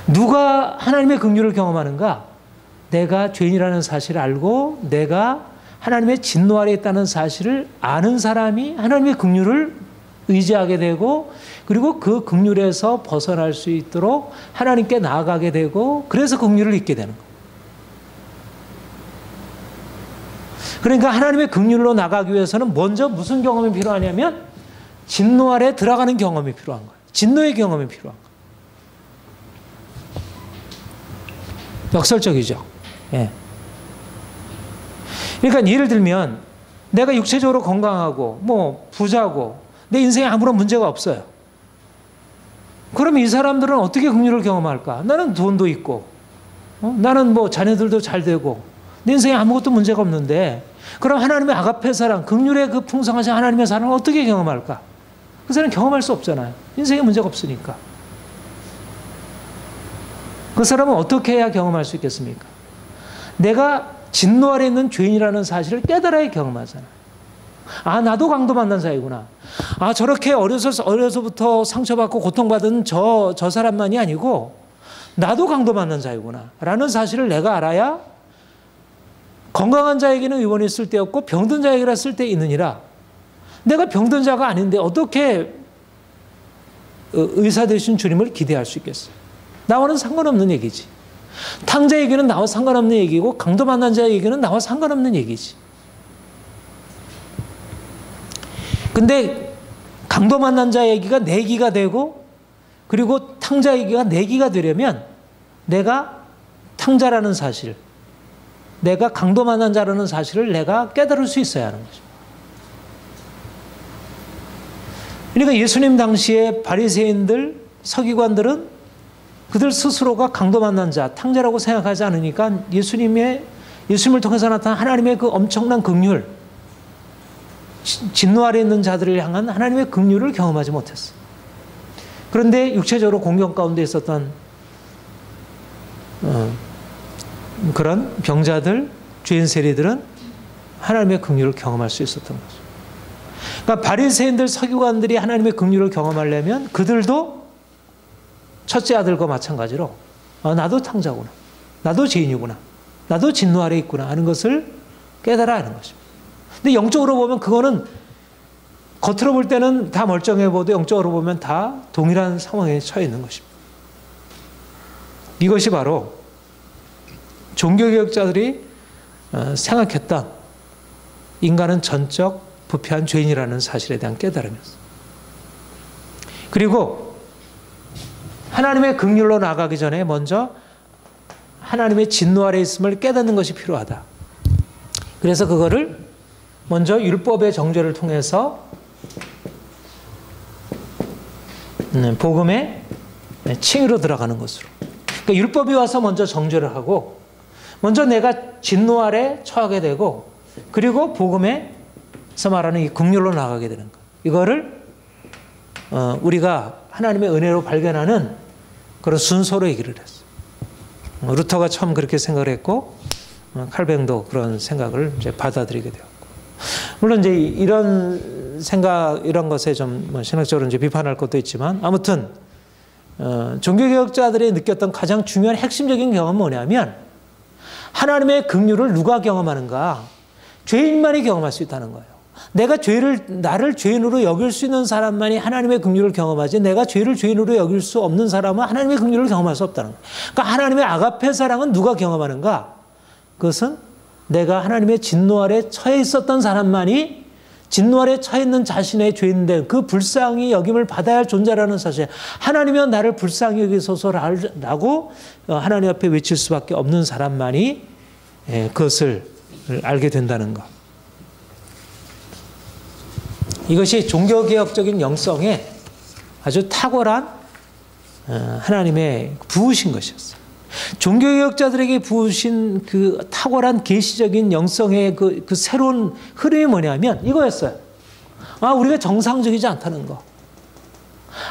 Speaker 1: 누가 하나님의 긍휼을 경험하는가? 내가 죄인이라는 사실을 알고 내가 하나님의 진노 아래 있다는 사실을 아는 사람이 하나님의 긍휼을 의지하게 되고 그리고 그 긍휼에서 벗어날 수 있도록 하나님께 나아가게 되고 그래서 긍휼을 잊게 되는 거예요. 그러니까 하나님의 긍휼로 나가기 위해서는 먼저 무슨 경험이 필요하냐면 진노 아래 들어가는 경험이 필요한 거예요. 진노의 경험이 필요한 거예요. 역설적이죠. 예. 그러니까 예를 들면 내가 육체적으로 건강하고 뭐 부자고 내 인생에 아무런 문제가 없어요. 그러면 이 사람들은 어떻게 긍휼을 경험할까? 나는 돈도 있고 나는 뭐 자녀들도 잘 되고 내 인생에 아무것도 문제가 없는데 그럼 하나님의 아가페 사랑, 긍휼의 그 풍성하신 하나님의 사랑을 어떻게 경험할까? 그 사람은 경험할 수 없잖아요. 인생에 문제가 없으니까. 그 사람은 어떻게 해야 경험할 수 있겠습니까? 내가 진노 아래 있는 죄인이라는 사실을 깨달아야 경험하잖아. 나도 강도받는 자이구나. 저렇게 어려서부터 상처받고 고통받은 저 사람만이 아니고 나도 강도받는 자이구나 라는 사실을 내가 알아야 건강한 자에게는 의원이 쓸 데 없고 병든 자에게라 쓸 데 있느니라. 내가 병든 자가 아닌데 어떻게 의사 되신 주님을 기대할 수 있겠어요? 나와는 상관없는 얘기지. 탕자 얘기는 나와 상관없는 얘기고 강도 만난 자 얘기는 나와 상관없는 얘기지. 근데 강도 만난 자 얘기가 내기가 되고 그리고 탕자 얘기가 내기가 되려면 내가 탕자라는 사실, 내가 강도 만난 자라는 사실을 내가 깨달을 수 있어야 하는 거죠. 그러니까 예수님 당시에 바리새인들, 서기관들은 그들 스스로가 강도 만난 자, 탕자라고 생각하지 않으니까 예수님을 통해서 나타난 하나님의 그 엄청난 긍휼, 진노 아래 있는 자들을 향한 하나님의 긍휼을 경험하지 못했어. 그런데 육체적으로 공경 가운데 있었던 그런 병자들, 죄인 세리들은 하나님의 긍휼을 경험할 수 있었던 거죠. 그러니까 바리새인들, 서기관들이 하나님의 긍휼을 경험하려면 그들도 첫째 아들과 마찬가지로 나도 탕자구나, 나도 죄인이구나, 나도 진노 아래 있구나 하는 것을 깨달아야 하는 것입니다. 근데 영적으로 보면 그거는 겉으로 볼 때는 다 멀쩡해 보도 영적으로 보면 다 동일한 상황에 처해 있는 것입니다. 이것이 바로 종교개혁자들이 생각했던 인간은 전적 부패한 죄인이라는 사실에 대한 깨달음이었어요. 그리고 하나님의 긍휼로 나가기 전에 먼저 하나님의 진노 아래 있음을 깨닫는 것이 필요하다. 그래서 그거를 먼저 율법의 정죄를 통해서 복음의 칭의로 들어가는 것으로. 그러니까 율법이 와서 먼저 정죄를 하고 먼저 내가 진노 아래 처하게 되고 그리고 복음에서 말하는 이 긍휼로 나가게 되는 것. 이거를 우리가 하나님의 은혜로 발견하는 그런 순서로 얘기를 했어요. 루터가 처음 그렇게 생각을 했고 칼뱅도 그런 생각을 이제 받아들이게 되었고, 물론 이제 이런 생각 이런 것에 좀 신학적으로 이제 비판할 것도 있지만 아무튼 종교개혁자들이 느꼈던 가장 중요한 핵심적인 경험은 뭐냐면 하나님의 긍휼을 누가 경험하는가? 죄인만이 경험할 수 있다는 거예요. 나를 죄인으로 여길 수 있는 사람만이 하나님의 긍휼을 경험하지 내가 죄를 죄인으로 여길 수 없는 사람은 하나님의 긍휼을 경험할 수 없다는 거예요. 그러니까 하나님의 아가페 사랑은 누가 경험하는가? 그것은 내가 하나님의 진노 아래 처해 있었던 사람만이 진노 아래 처해 있는 자신의 죄인된 그 불쌍히 여김을 받아야 할 존재라는 사실, 하나님이여 나를 불쌍히 여기소서라고 하나님 앞에 외칠 수밖에 없는 사람만이 그것을 알게 된다는 것. 이것이 종교개혁적인 영성에 아주 탁월한 하나님의 부으신 것이었어요. 종교개혁자들에게 부으신 그 탁월한 계시적인 영성의 그 새로운 흐름이 뭐냐면 이거였어요. 우리가 정상적이지 않다는 거.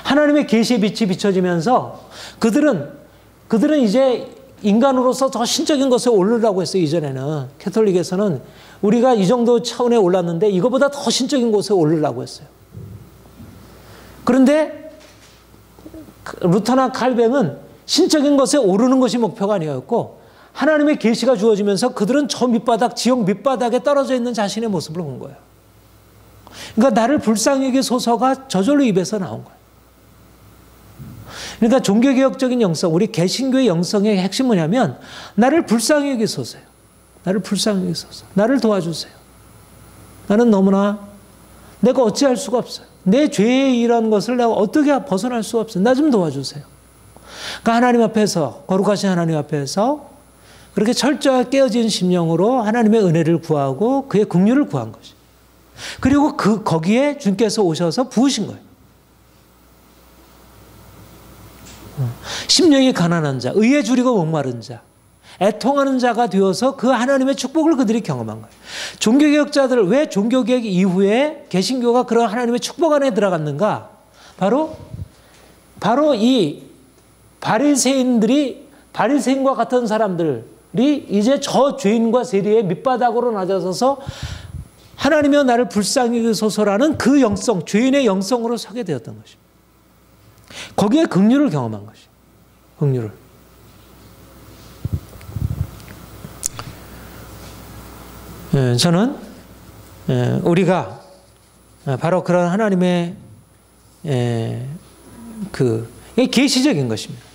Speaker 1: 하나님의 계시의 빛이 비춰지면서 그들은 이제 인간으로서 더 신적인 것에 오르라고 했어요. 이전에는 캐톨릭에서는 우리가 이 정도 차원에 올랐는데 이거보다 더 신적인 곳에 오르려고 했어요. 그런데 루터나 칼뱅은 신적인 것에 오르는 것이 목표가 아니었고 하나님의 계시가 주어지면서 그들은 저 밑바닥, 지옥 밑바닥에 떨어져 있는 자신의 모습을 본 거예요. 그러니까 나를 불쌍히 여기소서가 저절로 입에서 나온 거예요. 그러니까 종교개혁적인 영성, 우리 개신교의 영성의 핵심은 뭐냐면 나를 불쌍히 여기소서요. 나를 불쌍히 여기소서. 나를 도와주세요. 나는 너무나 내가 어찌할 수가 없어요. 내 죄의 이런 것을 내가 어떻게 벗어날 수가 없어요. 나 좀 도와주세요. 그러니까 하나님 앞에서, 거룩하신 하나님 앞에서 그렇게 철저하게 깨어진 심령으로 하나님의 은혜를 구하고 그의 긍휼을 구한 것이. 그리고 거기에 주님께서 오셔서 부으신 거예요. 심령이 가난한 자, 의에 줄이고 목마른 자, 애통하는 자가 되어서 그 하나님의 축복을 그들이 경험한 거예요. 종교개혁자들, 왜 종교개혁 이후에 개신교가 그런 하나님의 축복 안에 들어갔는가? 바로 이 바리새인과 같은 사람들이 이제 저 죄인과 세리의 밑바닥으로 낮아서서 하나님이여 나를 불쌍히 여기소서라는 그 영성, 죄인의 영성으로 서게 되었던 것입니다. 거기에 긍휼을 경험한 것이에요. 긍휼을. 저는 우리가 바로 그런 하나님의 계시적인 것입니다.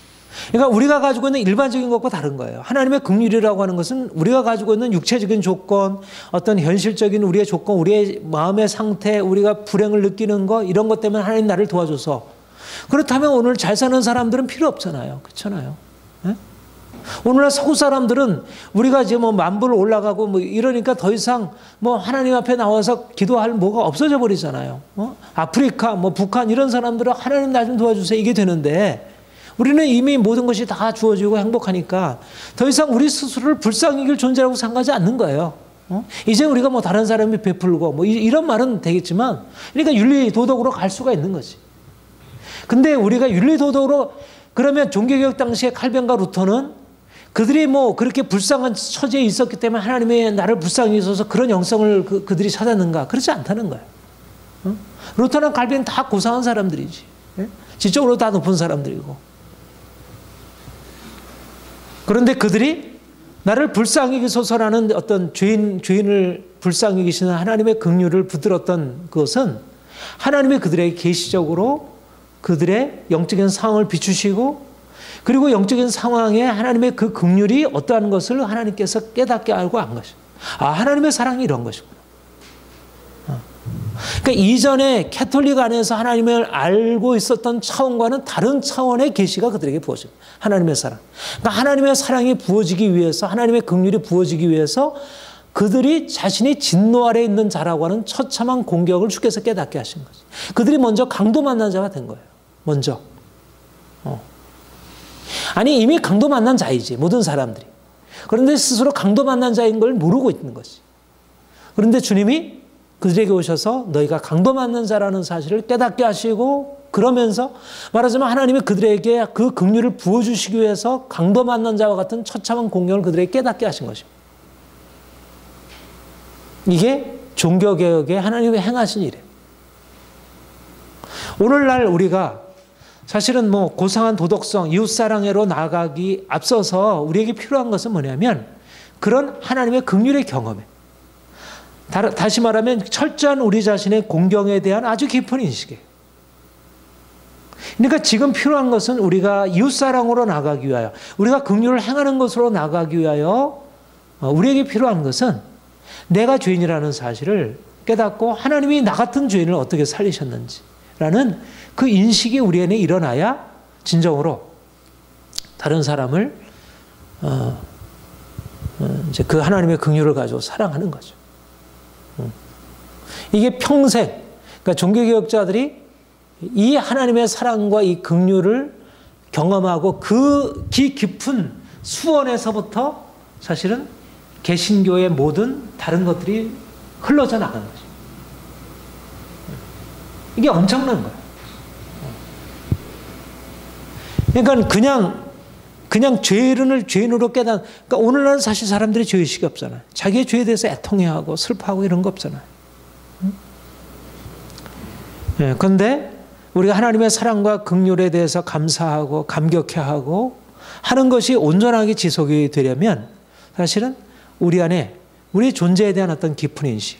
Speaker 1: 그러니까 우리가 가지고 있는 일반적인 것과 다른 거예요. 하나님의 긍휼이라고 하는 것은 우리가 가지고 있는 육체적인 조건, 어떤 현실적인 우리의 조건, 우리의 마음의 상태, 우리가 불행을 느끼는 것, 이런 것 때문에 하나님 나를 도와줘서. 그렇다면 오늘 잘 사는 사람들은 필요 없잖아요. 그렇잖아요. 네? 오늘날 서구 사람들은 우리가 이제 만불 올라가고 이러니까 더 이상 하나님 앞에 나와서 기도할 뭐가 없어져 버리잖아요. 아프리카, 북한 이런 사람들은 하나님 나 좀 도와주세요. 이게 되는데 우리는 이미 모든 것이 다 주어지고 행복하니까 더 이상 우리 스스로를 불쌍히 여길 존재라고 생각하지 않는 거예요. 이제 우리가 다른 사람이 베풀고 이런 말은 되겠지만, 그러니까 윤리 도덕으로 갈 수가 있는 거지. 근데 우리가 윤리 도덕으로 그러면 종교개혁 당시에 칼뱅과 루터는 그들이 그렇게 불쌍한 처지에 있었기 때문에 하나님의 나를 불쌍히 여기소서 그런 영성을 그들이 찾았는가? 그렇지 않다는 거예요. 루터나 칼뱅 다 고상한 사람들이지. 지적으로 다 높은 사람들이고. 그런데 그들이 나를 불쌍히 여기소서라는 어떤 죄인을 불쌍히 여기시는 하나님의 긍휼을 붙들었던 그것은 하나님이 그들에게 계시적으로 그들의 영적인 상황을 비추시고 그리고 영적인 상황에 하나님의 그 긍휼이 어떠한 것을 하나님께서 깨닫게 알고 한 것이죠. 아, 하나님의 사랑이 이런 것이구나. 그러니까 이전에 캐톨릭 안에서 하나님을 알고 있었던 차원과는 다른 차원의 계시가 그들에게 부어집니다. 하나님의 사랑. 그러니까 하나님의 사랑이 부어지기 위해서, 하나님의 긍휼이 부어지기 위해서 그들이 자신이 진노 아래 있는 자라고 하는 처참한 공격을 주께서 깨닫게 하신 거죠. 그들이 먼저 강도 만난 자가 된 거예요. 먼저. 아니, 이미 강도 만난 자이지, 모든 사람들이. 그런데 스스로 강도 만난 자인 걸 모르고 있는 거지. 그런데 주님이 그들에게 오셔서 너희가 강도 만난 자라는 사실을 깨닫게 하시고, 그러면서 말하자면 하나님이 그들에게 그 긍휼을 부어주시기 위해서 강도 만난 자와 같은 처참한 공경을 그들에게 깨닫게 하신 것입니다. 이게 종교개혁에 하나님이 행하신 일이에요. 오늘날 우리가 사실은 뭐 고상한 도덕성, 이웃사랑으로 나아가기 앞서서 우리에게 필요한 것은 뭐냐면 그런 하나님의 긍휼의 경험이에요. 다시 말하면 철저한 우리 자신의 공경에 대한 아주 깊은 인식이에요. 그러니까 지금 필요한 것은 우리가 이웃사랑으로 나가기 위하여, 우리가 긍휼을 행하는 것으로 나가기 위하여 우리에게 필요한 것은 내가 죄인이라는 사실을 깨닫고 하나님이 나 같은 죄인을 어떻게 살리셨는지라는 그 인식이 우리 안에 일어나야 진정으로 다른 사람을 이제 그 하나님의 긍휼을 가지고 사랑하는 거죠. 이게 평생, 그러니까 종교개혁자들이 이 하나님의 사랑과 이 긍휼을 경험하고 그 깊은 수원에서부터 사실은 개신교의 모든 다른 것들이 흘러져 나간 거죠. 이게 엄청난 거예요. 그러니까 그냥 죄인을 죄인으로 깨닫는, 그러니까 오늘날은 사실 사람들이 죄의식이 없잖아요. 자기의 죄에 대해서 애통해하고 슬퍼하고 이런 거 없잖아요. 그런데 우리가 하나님의 사랑과 긍휼에 대해서 감사하고 감격해하고 하는 것이 온전하게 지속이 되려면 사실은 우리 안에 우리 존재에 대한 어떤 깊은 인식.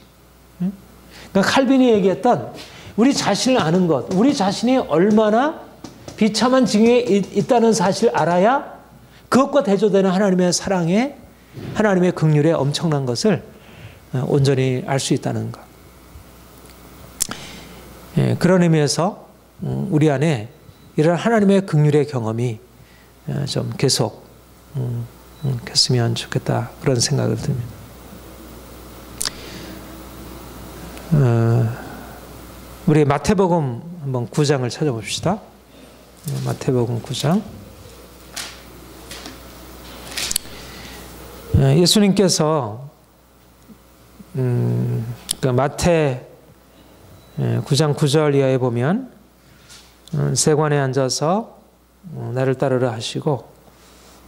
Speaker 1: 그러니까 칼빈이 얘기했던 우리 자신을 아는 것, 우리 자신이 얼마나 비참한 징후에 있다는 사실을 알아야 그것과 대조되는 하나님의 사랑에, 하나님의 긍휼에 엄청난 것을 온전히 알 수 있다는 것. 그런 의미에서 우리 안에 이런 하나님의 긍휼의 경험이 좀 계속 했으면 좋겠다, 그런 생각을 듭니다. 우리 마태복음 한번 9장을 찾아봅시다. 마태복음 9장. 예수님께서 그 마태 9장 9절 이하에 보면 세관에 앉아서 나를 따르라 하시고,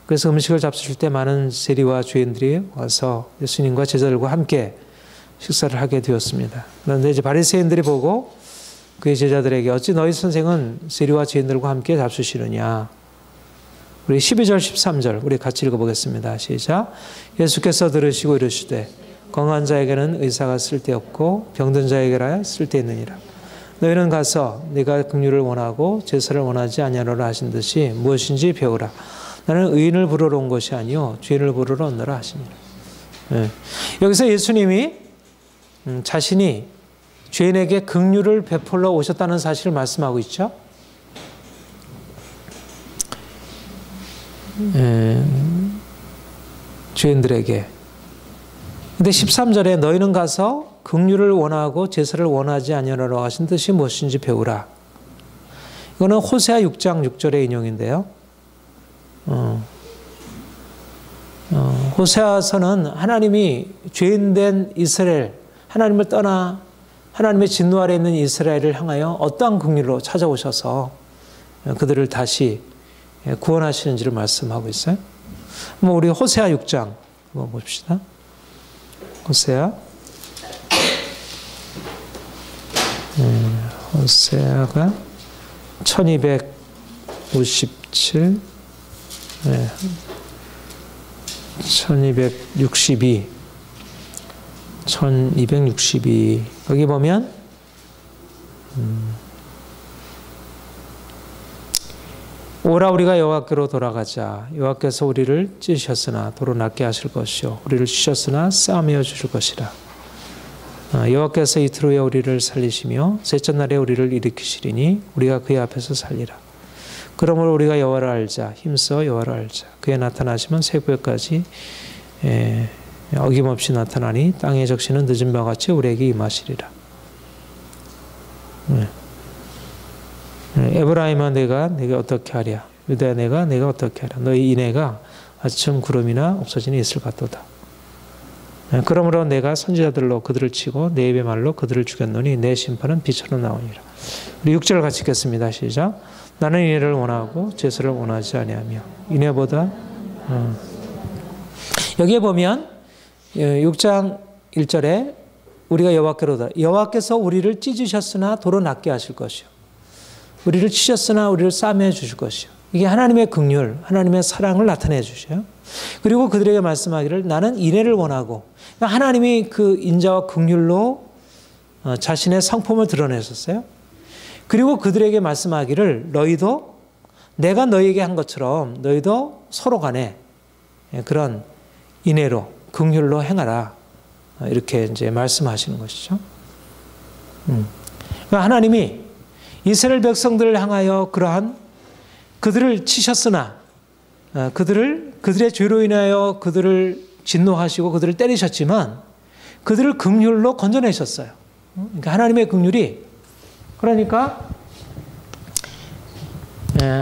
Speaker 1: 그래서 음식을 잡수실 때 많은 세리와 죄인들이 와서 예수님과 제자들과 함께 식사를 하게 되었습니다. 그런데 이제 바리새인들이 보고 그의 제자들에게 어찌 너희 선생은 세리와 죄인들과 함께 잡수시느냐. 우리 12절 13절 우리 같이 읽어보겠습니다. 시작. 예수께서 들으시고 이르시되 건강한 자에게는 의사가 쓸데없고 병든 자에게라 쓸데있느니라. 너희는 가서 네가 긍휼을 원하고 제사를 원하지 아니하노라 하신 듯이 무엇인지 배우라. 나는 의인을 부르러 온 것이 아니요 죄인을 부르러 온노라 하시니라. 여기서 예수님이 자신이 죄인에게 긍휼을 베풀러 오셨다는 사실을 말씀하고 있죠. 죄인들에게. 근데 13절에 너희는 가서 긍휼을 원하고 제사를 원하지 아니하노라 하신 뜻이 무엇인지 배우라. 이거는 호세아 6장 6절의 인용인데요. 호세아서는 하나님이 죄인된 이스라엘, 하나님을 떠나 하나님의 진노 아래 있는 이스라엘을 향하여 어떠한 긍휼로 찾아오셔서 그들을 다시 구원하시는지를 말씀하고 있어요. 우리 호세아 6장 한번 봅시다. 호세아. 호세아가 1257, 1262, 거기 보면 오라 우리가 여호와께로 돌아가자. 여호와께서 우리를 찢으셨으나 도로 낫게 하실 것이요 우리를 주셨으나 싸매어 주실 것이라. 여호와께서 이틀 후에 우리를 살리시며 셋째 날에 우리를 일으키시리니 우리가 그의 앞에서 살리라. 그러므로 우리가 여호와를 알자. 힘써 여호와를 알자. 그의 나타나시면 새벽까지 어김없이 나타나니 땅의 적시는 늦은 바 같이 우리에게 임하시리라. 에브라임아 내게 어떻게 하랴. 유다야 내가 어떻게 하랴. 너희 이내가 아침 구름이나 없어지니 있을 같도다. 그러므로 내가 선지자들로 그들을 치고 내 입의 말로 그들을 죽였노니 내 심판은 비처럼 나오니라. 우리 6절 같이 읽겠습니다. 시작. 나는 인애를 원하고 제사를 원하지 아니하며 인애보다 여기에 보면 6장 1절에 우리가 여호와께로다. 여호와께서 우리를 찢으셨으나 도로 낫게 하실 것이요 우리를 치셨으나 우리를 싸매어 주실 것이요. 이게 하나님의 긍휼, 하나님의 사랑을 나타내 주셔요. 그리고 그들에게 말씀하기를 나는 인애를 원하고, 하나님이 그 인자와 긍휼로 자신의 성품을 드러내셨어요. 그리고 그들에게 말씀하기를 너희도 내가 너희에게 한 것처럼 너희도 서로 간에 그런 인애로 긍휼로 행하라. 이렇게 이제 말씀하시는 것이죠. 그러니까 하나님이 이스라엘 백성들을 향하여 그러한 그들을 치셨으나 그들의 죄로 인하여 그들을 진노하시고 그들을 때리셨지만 그들을 긍휼로 건져내셨어요. 그러니까 하나님의 긍휼이 그러니까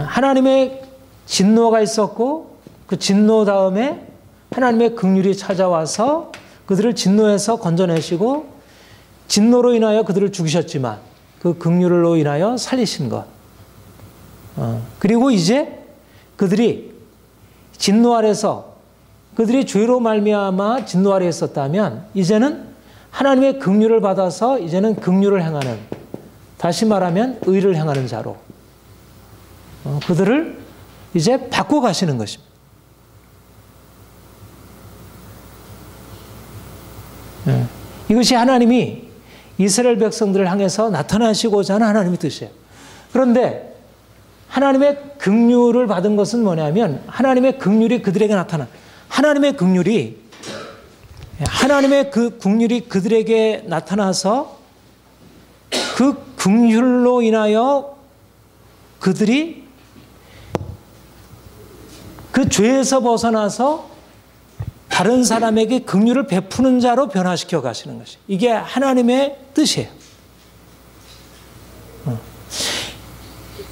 Speaker 1: 하나님의 진노가 있었고 그 진노 다음에 하나님의 긍휼이 찾아와서 그들을 진노에서 건져내시고 진노로 인하여 그들을 죽이셨지만 그 긍휼로 인하여 살리신 것. 그리고 이제 그들이 진노 아래서 그들이 죄로 말미암아 진노 아래에 있었다면 이제는 하나님의 긍휼을 받아서 이제는 긍휼을 행하는, 다시 말하면 의를 행하는 자로 그들을 이제 바꿔 가시는 것입니다. 이것이 하나님이 이스라엘 백성들을 향해서 나타나시고자 하는 하나님의 뜻이에요. 그런데 하나님의 긍휼을 받은 것은 뭐냐면 하나님의 긍휼이 그들에게 나타나. 하나님의 긍휼이 그들에게 나타나서 그 긍휼로 인하여 그들이 그 죄에서 벗어나서 다른 사람에게 긍휼을 베푸는 자로 변화시켜 가시는 것이 이게 하나님의 뜻이에요.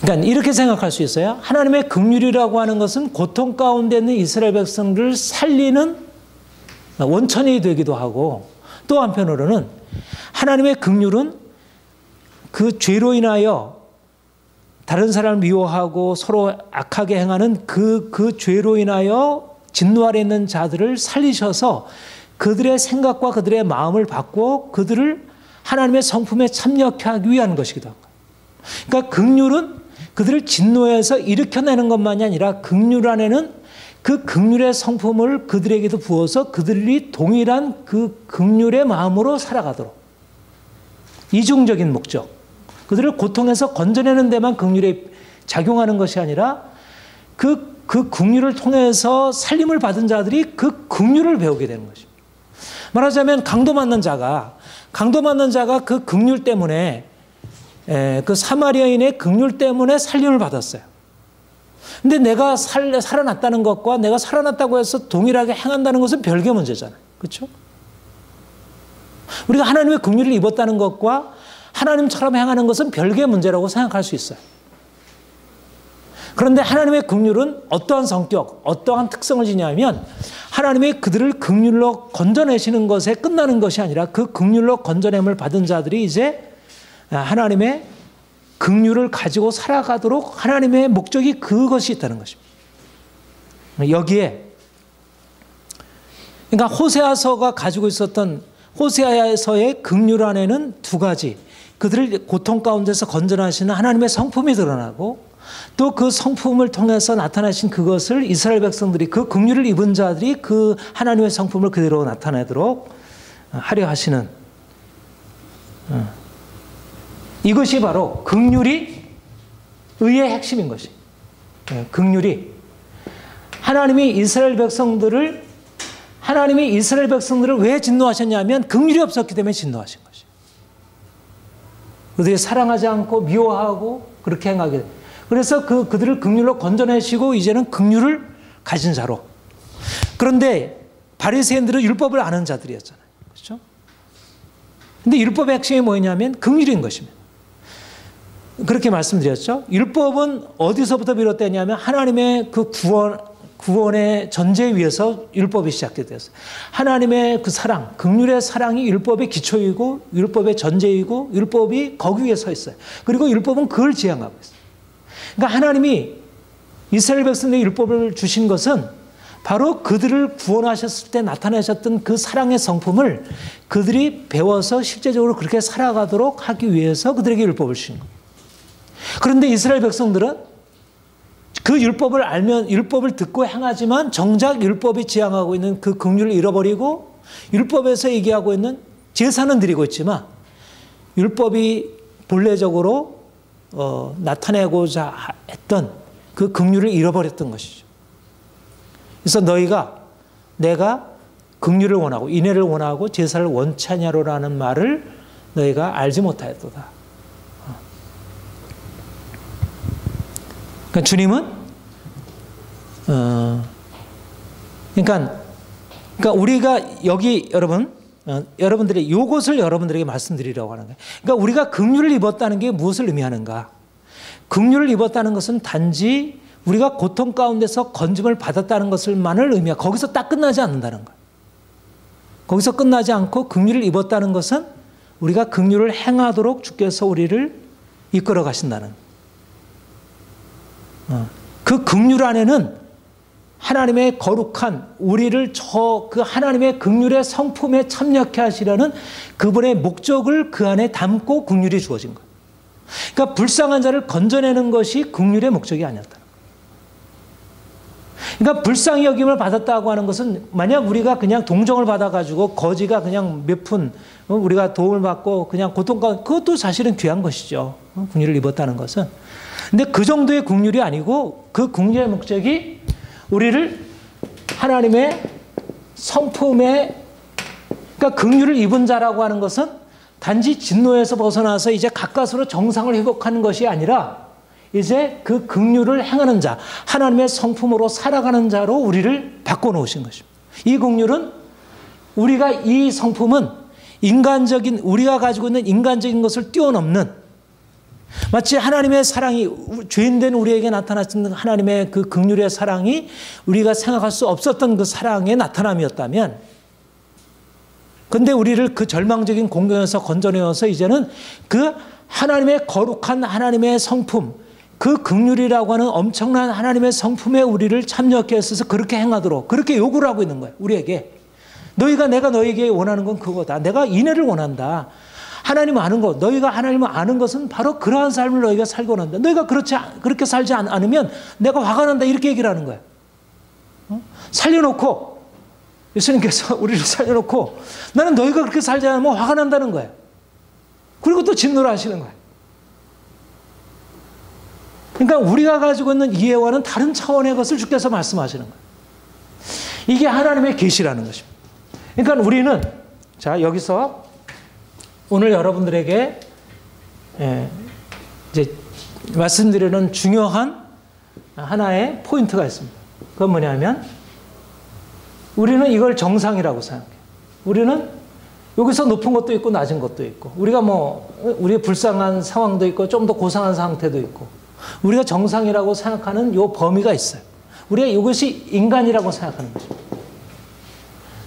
Speaker 1: 그러니까 이렇게 생각할 수 있어요. 하나님의 긍휼이라고 하는 것은 고통 가운데 있는 이스라엘 백성들을 살리는 원천이 되기도 하고 또 한편으로는 하나님의 긍휼은 그 죄로 인하여 다른 사람을 미워하고 서로 악하게 행하는 그 죄로 인하여 진노 아래 있는 자들을 살리셔서 그들의 생각과 그들의 마음을 바꾸어 그들을 하나님의 성품에 참여케 하기 위한 것이기도 합니다. 그러니까 긍휼은 그들을 진노에서 일으켜내는 것만이 아니라 긍휼 안에는 그 긍휼의 성품을 그들에게도 부어서 그들이 동일한 그 긍휼의 마음으로 살아가도록 이중적인 목적, 그들을 고통에서 건져내는 데만 긍휼이 작용하는 것이 아니라 그 긍휼을 통해서 살림을 받은 자들이 그 긍휼을 배우게 되는 것입니다. 말하자면 강도 맞는 자가 그 긍휼 때문에 그 사마리아인의 긍휼 때문에 살림을 받았어요. 근데 내가 살아났다는 것과 내가 살아났다고 해서 동일하게 행한다는 것은 별개 문제잖아요. 그렇죠? 우리가 하나님의 긍휼을 입었다는 것과 하나님처럼 행하는 것은 별개 문제라고 생각할 수 있어요. 그런데 하나님의 긍휼은 어떠한 성격, 어떠한 특성을 지냐면 하나님이 그들을 긍휼로 건져내시는 것에 끝나는 것이 아니라 그 긍휼로 건져냄을 받은 자들이 이제 하나님의 긍휼을 가지고 살아가도록 하나님의 목적이 그것이 있다는 것입니다. 여기에 그러니까 호세아서가 가지고 있었던 호세아서의 긍휼 안에는 두 가지, 그들을 고통 가운데서 건져내시는 하나님의 성품이 드러나고 또 그 성품을 통해서 나타나신 그것을 이스라엘 백성들이 그 긍휼을 입은 자들이 그 하나님의 성품을 그대로 나타내도록 하려 하시는 이것이 바로 긍휼이 의의 핵심인 것이. 긍휼이 하나님이 이스라엘 백성들을 왜 진노하셨냐면 긍휼이 없었기 때문에 진노하신 것이에요. 그들이 사랑하지 않고 미워하고 그렇게 행하게 돼요. 그래서 그들을 긍휼로 건져내시고 이제는 긍휼을 가진 자로. 그런데 바리새인들은 율법을 아는 자들이었잖아요. 그렇죠? 근데 율법의 핵심이 뭐냐면 긍휼인 것입니다. 그렇게 말씀드렸죠. 율법은 어디서부터 비롯되냐면 하나님의 그 구원의 전제 위에서 율법이 시작됐어요. 하나님의 그 사랑, 긍휼의 사랑이 율법의 기초이고 율법의 전제이고 율법이 거기 위에 서 있어요. 그리고 율법은 그걸 지향하고 있어요. 그러니까 하나님이 이스라엘 백성들에게 율법을 주신 것은 바로 그들을 구원하셨을 때 나타내셨던 그 사랑의 성품을 그들이 배워서 실제적으로 그렇게 살아가도록 하기 위해서 그들에게 율법을 주신 거예요. 그런데 이스라엘 백성들은 그 율법을 알면 율법을 듣고 행하지만 정작 율법이 지향하고 있는 그 긍휼을 잃어버리고 율법에서 얘기하고 있는 제사는 드리고 있지만 율법이 본래적으로 나타내고자 했던 그 긍휼을 잃어버렸던 것이죠. 그래서 내가 긍휼을 원하고 인애를 원하고 제사를 원치 아니하노라는 말을 너희가 알지 못하였도다. 그러니까 주님은 그러니까 우리가 여기 여러분들이 이것을 여러분들에게 말씀드리려고 하는 거예요. 그러니까 우리가 긍휼을 입었다는 게 무엇을 의미하는가? 긍휼을 입었다는 것은 단지 우리가 고통 가운데서 건짐을 받았다는 것을만을 의미하고 거기서 딱 끝나지 않는다는 거예요. 거기서 끝나지 않고 긍휼을 입었다는 것은 우리가 긍휼을 행하도록 주께서 우리를 이끌어 가신다는 거예요. 그 긍휼 안에는 하나님의 거룩한 우리를 그 하나님의 긍휼의 성품에 참여케 하시려는 그분의 목적을 그 안에 담고 긍휼이 주어진 거예요. 그러니까 불쌍한 자를 건져내는 것이 긍휼의 목적이 아니었다. 그러니까 불쌍히 여김을 받았다고 하는 것은 만약 우리가 그냥 동정을 받아가지고 거지가 그냥 몇 푼 우리가 도움을 받고 그냥 고통과 그것도 사실은 귀한 것이죠. 긍휼을 입었다는 것은. 근데 그 정도의 긍휼이 아니고 그 긍휼의 목적이 우리를 하나님의 성품에 그러니까 긍휼을 입은 자라고 하는 것은 단지 진노에서 벗어나서 이제 가까스로 정상을 회복하는 것이 아니라 이제 그 긍휼을 행하는 자, 하나님의 성품으로 살아가는 자로 우리를 바꿔놓으신 것입니다. 이 긍휼은 이 성품은 우리가 가지고 있는 인간적인 것을 뛰어넘는 마치 하나님의 사랑이 죄인된 우리에게 나타났던 하나님의 그 긍휼의 사랑이 우리가 생각할 수 없었던 그 사랑의 나타남이었다면 근데 우리를 그 절망적인 공경에서 건져내어서 이제는 그 하나님의 거룩한 하나님의 성품 그 긍휼이라고 하는 엄청난 하나님의 성품에 우리를 참여하게 했어서 그렇게 행하도록 그렇게 요구를 하고 있는 거예요. 우리에게. 내가 너에게 원하는 건 그거다. 내가 인애를 원한다. 하나님 아는 것, 너희가 하나님을 아는 것은 바로 그러한 삶을 너희가 살고 난다. 너희가 그렇게 살지 않으면 내가 화가 난다. 이렇게 얘기를 하는 거예요. 살려놓고, 예수님께서 우리를 살려놓고, 나는 너희가 그렇게 살지 않으면 화가 난다는 거예요. 그리고 또 진노를 하시는 거예요. 그러니까 우리가 가지고 있는 이해와는 다른 차원의 것을 주께서 말씀하시는 거예요. 이게 하나님의 계시라는 것입니다. 그러니까 우리는, 자, 여기서 오늘 여러분들에게 이제 말씀드리는 중요한 하나의 포인트가 있습니다. 그건 뭐냐면 우리는 이걸 정상이라고 생각해요. 우리는 여기서 높은 것도 있고 낮은 것도 있고 우리가 우리의 불쌍한 상황도 있고 좀 더 고상한 상태도 있고 우리가 정상이라고 생각하는 요 범위가 있어요. 우리가 이것이 인간이라고 생각하는 것입니다.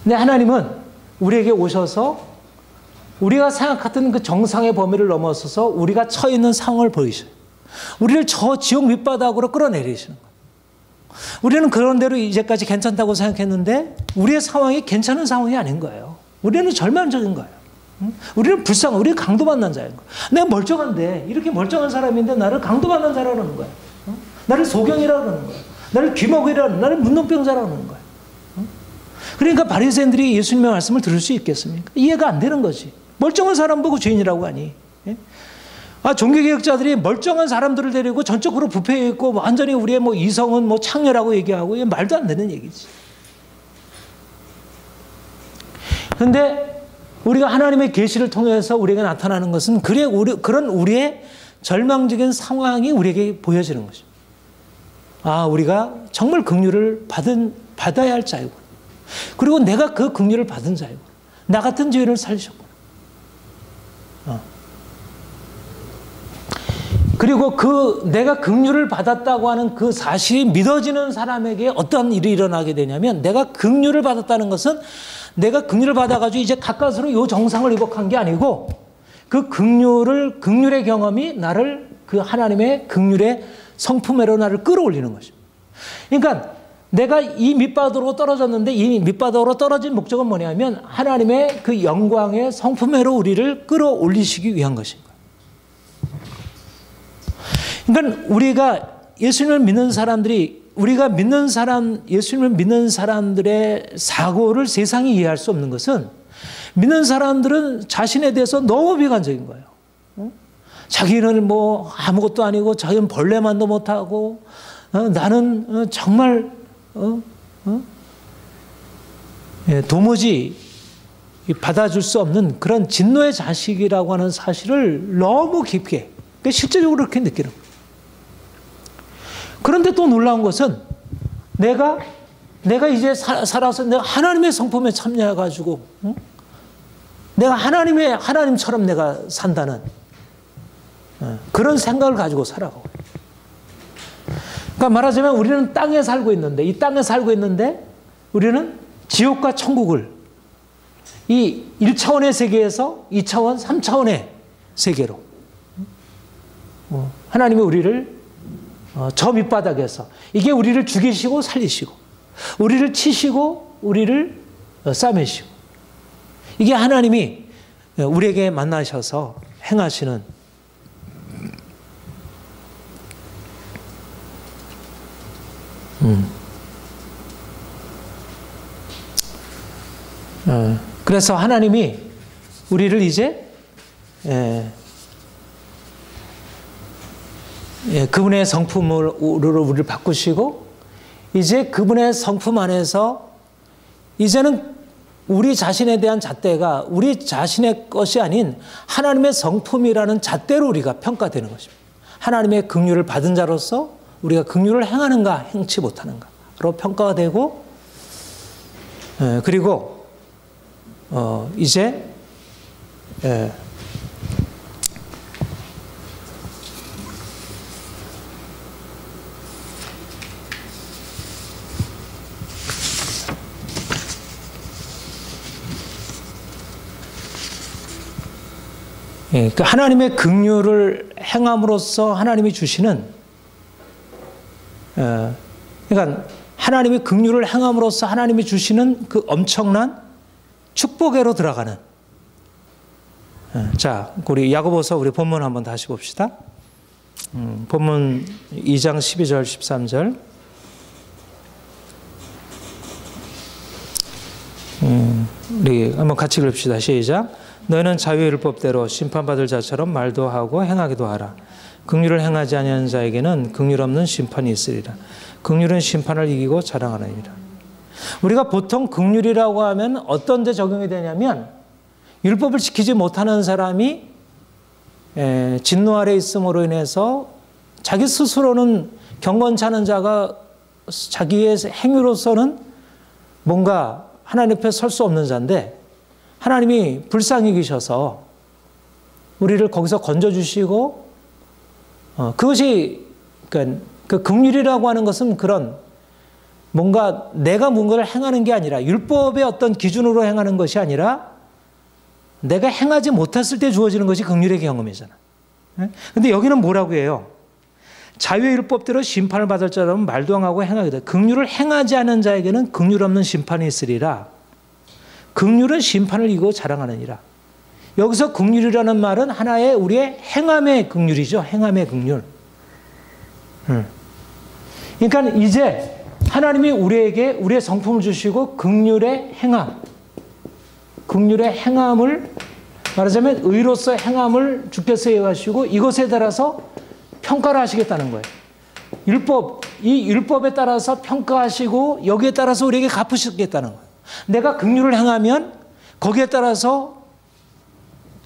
Speaker 1: 근데 하나님은 우리에게 오셔서 우리가 생각했던 그 정상의 범위를 넘어서서 우리가 처해 있는 상황을 보이셔요. 우리를 저 지옥 밑바닥으로 끌어내리시는 거예요. 우리는 그런 대로 이제까지 괜찮다고 생각했는데 우리의 상황이 괜찮은 상황이 아닌 거예요. 우리는 절망적인 거예요. 우리는 불쌍한, 우리는 강도받는 자인 거예요. 내가 멀쩡한데 이렇게 멀쩡한 사람인데 나를 강도받는 자라고 하는 거예요. 나를 소경이라고 하는 거예요. 나를 귀머거리라고, 나를 문둥병자라고 하는 거예요. 그러니까 바리새인들이 예수님의 말씀을 들을 수 있겠습니까? 이해가 안 되는 거지. 멀쩡한 사람 보고 죄인이라고 하니. 종교개혁자들이 멀쩡한 사람들을 데리고 전적으로 부패해 있고 완전히 우리의 뭐 이성은 뭐 창렬하고 얘기하고 이게 말도 안 되는 얘기지. 그런데 우리가 하나님의 계시를 통해서 우리에게 나타나는 것은 그런 우리의 절망적인 상황이 우리에게 보여지는 것입니다. 아, 우리가 정말 긍휼을 받아야 할 자이고, 그리고 내가 그 긍휼을 받은 자이고, 나 같은 죄인을 살리셨구나. 그리고 내가 긍휼을 받았다고 하는 그 사실이 믿어지는 사람에게 어떤 일이 일어나게 되냐면, 내가 긍휼을 받았다는 것은 내가 긍휼을 받아가지고 이제 가까스로 이 정상을 회복한 게 아니고, 그 긍휼의 경험이 나를 그 하나님의 긍휼의 성품으로 나를 끌어올리는 것입니다. 그러니까 내가 이 밑바닥으로 떨어졌는데, 이 밑바닥으로 떨어진 목적은 뭐냐면 하나님의 그 영광의 성품으로 우리를 끌어올리시기 위한 것입니다. 그러니까 우리가 예수님을 믿는 사람들이, 예수님을 믿는 사람들의 사고를 세상이 이해할 수 없는 것은, 믿는 사람들은 자신에 대해서 너무 비관적인 거예요. 자기는 뭐 아무것도 아니고, 자기는 벌레만도 못하고, 나는 정말 도무지 받아줄 수 없는 그런 진노의 자식이라고 하는 사실을 너무 깊게, 실제적으로 그렇게 느끼는 거예요. 그런데 또 놀라운 것은, 내가 이제 살아서 내가 하나님의 성품에 참여해가지고, 내가 하나님처럼 내가 산다는 그런 생각을 가지고 살아가고. 그러니까 말하자면 우리는 땅에 살고 있는데, 이 땅에 살고 있는데 우리는 지옥과 천국을 이 1차원의 세계에서 2차원, 3차원의 세계로 하나님이 우리를 저 밑바닥에서, 이게 우리를 죽이시고 살리시고, 우리를 치시고 우리를 싸매시고, 이게 하나님이 우리에게 만나셔서 행하시는 그래서 하나님이 우리를 이제 그분의 성품으로 우리를 바꾸시고, 이제 그분의 성품 안에서 이제는 우리 자신에 대한 잣대가 우리 자신의 것이 아닌 하나님의 성품이라는 잣대로 우리가 평가되는 것입니다. 하나님의 긍휼을 받은 자로서 우리가 긍휼을 행하는가 행치 못하는가로 평가가 되고, 그리고 이제 그 하나님의 긍휼을 행함으로써 하나님이 주시는, 그러니까 하나님의 긍휼을 행함으로써 하나님이 주시는 그 엄청난 축복에로 들어가는. 자, 우리 야고보서 우리 본문 한번 다시 봅시다. 본문 2장 12절 13절. 우리 한번 같이 읽읍시다. 시작. 너희는 자유의 율법대로 심판받을 자처럼 말도 하고 행하기도 하라. 긍휼을 행하지 아니하는 자에게는 긍휼 없는 심판이 있으리라. 긍휼은 심판을 이기고 자랑하느니라. 우리가 보통 긍휼이라고 하면 어떤 데 적용이 되냐면, 율법을 지키지 못하는 사람이 진노 아래 있음으로 인해서 자기 스스로는 경건치 않은 자가 자기의 행위로서는 뭔가 하나님 앞에 설 수 없는 자인데, 하나님이 불쌍히 계셔서 우리를 거기서 건져주시고, 그것이, 그러니까 그 긍휼이라고 하는 것은 그런 뭔가 내가 뭔가를 행하는 게 아니라, 율법의 어떤 기준으로 행하는 것이 아니라 내가 행하지 못했을 때 주어지는 것이 긍휼의 경험이잖아. 근데 여기는 뭐라고 해요? 자유의 율법대로 심판을 받을 자라면 말도 하고 행하기도. 긍휼을 행하지 않은 자에게는 긍휼 없는 심판이 있으리라. 긍휼은 심판을 이기고 자랑하느니라. 여기서 긍휼이라는 말은 하나의 우리의 행함의 긍휼이죠. 행함의 긍휼. 그러니까 이제 하나님이 우리에게 우리의 성품을 주시고 긍휼의 행함, 긍휼의 행함을 말하자면 의로서 행함을 주께서 예하시고 이것에 따라서 평가를 하시겠다는 거예요. 이 율법에 따라서 평가하시고 여기에 따라서 우리에게 갚으시겠다는 거예요. 내가 긍휼을 행하면 거기에 따라서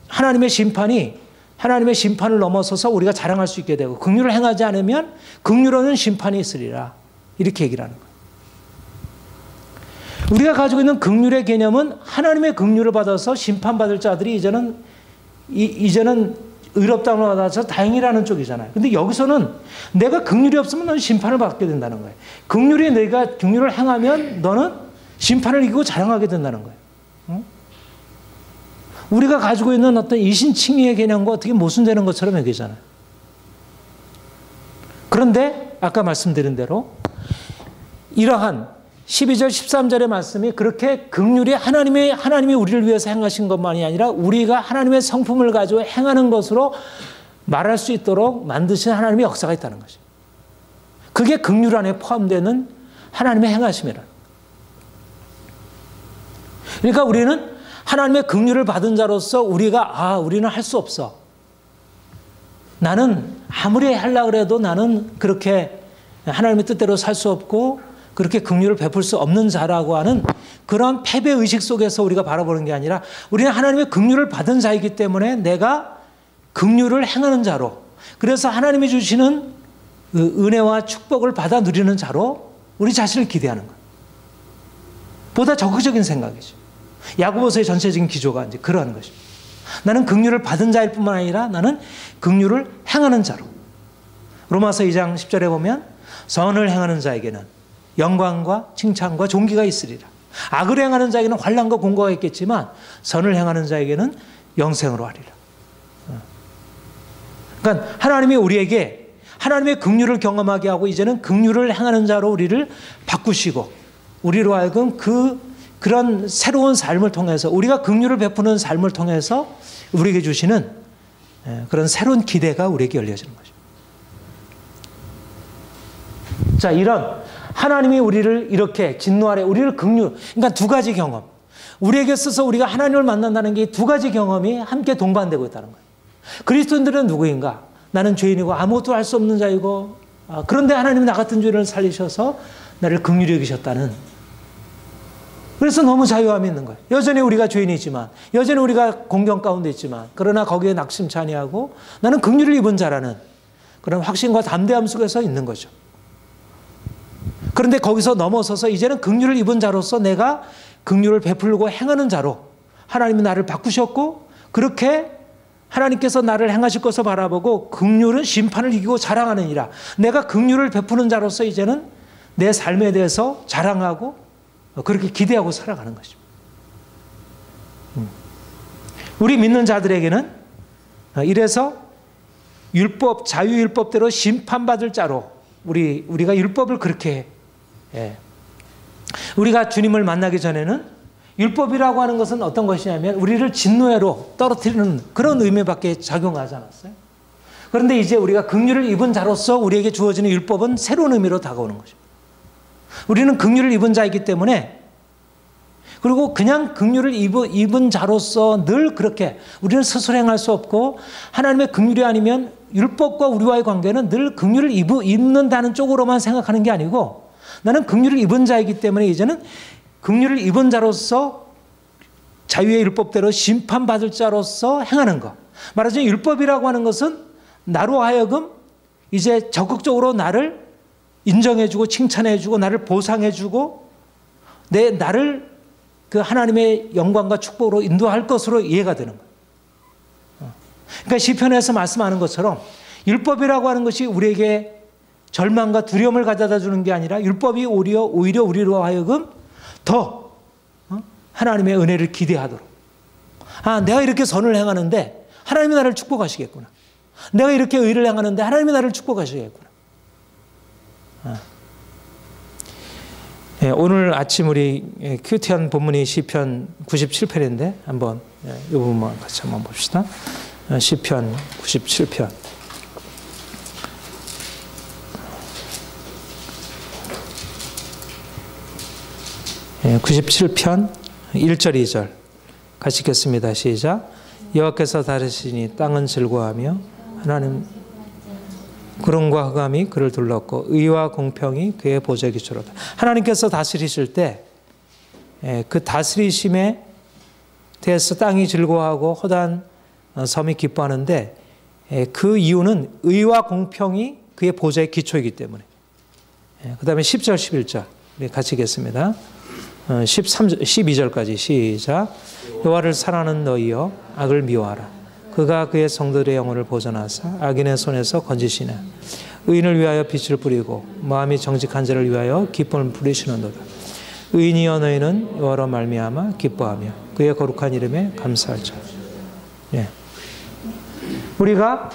Speaker 1: 하나님의 심판을 넘어서서 우리가 자랑할 수 있게 되고, 긍휼을 행하지 않으면 긍휼로는 심판이 있으리라. 이렇게 얘기를 하는 거예요. 우리가 가지고 있는 긍휼의 개념은 하나님의 긍휼을 받아서 심판받을 자들이 이제는 의롭다함을 받아서 다행이라는 쪽이잖아요. 근데 여기서는 내가 긍휼이 없으면 너는 심판을 받게 된다는 거예요. 내가 긍휼을 행하면 너는 심판을 이기고 자랑하게 된다는 거예요. 응? 우리가 가지고 있는 어떤 이신칭의의 개념과 어떻게 모순되는 것처럼 여기잖아요. 그런데 아까 말씀드린 대로 이러한 12절 13절의 말씀이 그렇게 긍휼이 하나님이 우리를 위해서 행하신 것만이 아니라 우리가 하나님의 성품을 가지고 행하는 것으로 말할 수 있도록 만드신 하나님의 역사가 있다는 것이죠. 그게 긍휼 안에 포함되는 하나님의 행하심이라. 그러니까 우리는 하나님의 긍휼을 받은 자로서 우리는 할 수 없어. 나는 아무리 하려고 해도 나는 그렇게 하나님의 뜻대로 살 수 없고 그렇게 긍휼을 베풀 수 없는 자라고 하는 그런 패배의식 속에서 우리가 바라보는 게 아니라 우리는 하나님의 긍휼을 받은 자이기 때문에 내가 긍휼을 행하는 자로, 그래서 하나님이 주시는 은혜와 축복을 받아 누리는 자로 우리 자신을 기대하는 거예요. 보다 적극적인 생각이죠. 야고보서의 전체적인 기조가 이제 그러한 것입니다. 나는 긍휼을 받은 자일 뿐만 아니라 나는 긍휼을 행하는 자로. 로마서 2장 10절에 보면 선을 행하는 자에게는 영광과 칭찬과 존귀가 있으리라. 악을 행하는 자에게는 환난과 공고가 있겠지만 선을 행하는 자에게는 영생으로 하리라. 그러니까 하나님이 우리에게 하나님의 긍휼을 경험하게 하고 이제는 긍휼을 행하는 자로 우리를 바꾸시고 우리로 하여금 그런 새로운 삶을 통해서 우리가 긍휼을 베푸는 삶을 통해서 우리에게 주시는 그런 새로운 기대가 우리에게 열려지는 거죠. 자, 이런 하나님이 우리를 이렇게 진노 아래 우리를 그러니까 두 가지 경험. 우리에게 있어서 우리가 하나님을 만난다는 게 두 가지 경험이 함께 동반되고 있다는 거예요. 그리스도인들은 누구인가? 나는 죄인이고 아무것도 할 수 없는 자이고, 그런데 하나님이 나 같은 죄인을 살리셔서 나를 긍휼히 여기셨다는. 그래서 너무 자유함이 있는 거예요. 여전히 우리가 죄인이지만, 여전히 우리가 공경 가운데 있지만, 그러나 거기에 낙심치 아니하고 나는 긍휼을 입은 자라는 그런 확신과 담대함 속에서 있는 거죠. 그런데 거기서 넘어서서 이제는 긍휼을 입은 자로서 내가 긍휼을 베풀고 행하는 자로 하나님이 나를 바꾸셨고, 그렇게 하나님께서 나를 행하실 것을 바라보고 긍휼은 심판을 이기고 자랑하느니라. 내가 긍휼을 베푸는 자로서 이제는 내 삶에 대해서 자랑하고 그렇게 기대하고 살아가는 것입니다. 우리 믿는 자들에게는 이래서 자유율법대로 심판받을 자로 우리가 율법을 그렇게 우리가 주님을 만나기 전에는 율법이라고 하는 것은 어떤 것이냐면 우리를 진노회로 떨어뜨리는 그런 의미밖에 작용하지 않았어요. 그런데 이제 우리가 긍휼을 입은 자로서 우리에게 주어지는 율법은 새로운 의미로 다가오는 것입니다. 우리는 긍휼을 입은 자이기 때문에, 그리고 그냥 긍휼을 입은 자로서 늘 그렇게 우리는 스스로 행할 수 없고, 하나님의 긍휼이 아니면 율법과 우리와의 관계는 늘 긍휼을 입는다는 쪽으로만 생각하는 게 아니고, 나는 긍휼을 입은 자이기 때문에 이제는 긍휼을 입은 자로서 자유의 율법대로 심판받을 자로서 행하는 것. 말하자면 율법이라고 하는 것은 나로 하여금 이제 적극적으로 나를 인정해주고 칭찬해주고 나를 보상해주고 나를 그 하나님의 영광과 축복으로 인도할 것으로 이해가 되는 거예요. 그러니까 시편에서 말씀하는 것처럼 율법이라고 하는 것이 우리에게 절망과 두려움을 가져다 주는 게 아니라 율법이 오히려 우리로 하여금 더 하나님의 은혜를 기대하도록. 내가 이렇게 선을 행하는데 하나님이 나를 축복하시겠구나. 내가 이렇게 의를 행하는데 하나님이 나를 축복하시겠구나. 오늘 아침 우리 큐티한 본문이 시편 97편인데 한번 이 부분만 같이 한번 봅시다. 시편 97편. 97편 1절 2절 같이 읽겠습니다. 시작. 여호와께서 다스리시니 땅은 즐거워하며 하나님 구름과 흑암이 그를 둘렀고 의와 공평이 그의 보좌의 기초로다. 하나님께서 다스리실 때 그 다스리심에 대해서 땅이 즐거워하고 허다한 섬이 기뻐하는데 그 이유는 의와 공평이 그의 보좌의 기초이기 때문에. 그 다음에 10절 11절 우리 같이 읽겠습니다. 12절까지 시작. 여호와를 사랑하는 너희여 악을 미워하라. 그가 그의 성도들의 영혼을 보존하사 악인의 손에서 건지시네. 의인을 위하여 빛을 뿌리고 마음이 정직한 자를 위하여 기쁨을 부리시는도다. 의인이여 너희는 여호와로 말미암아 기뻐하며 그의 거룩한 이름에 감사하자. 예. 우리가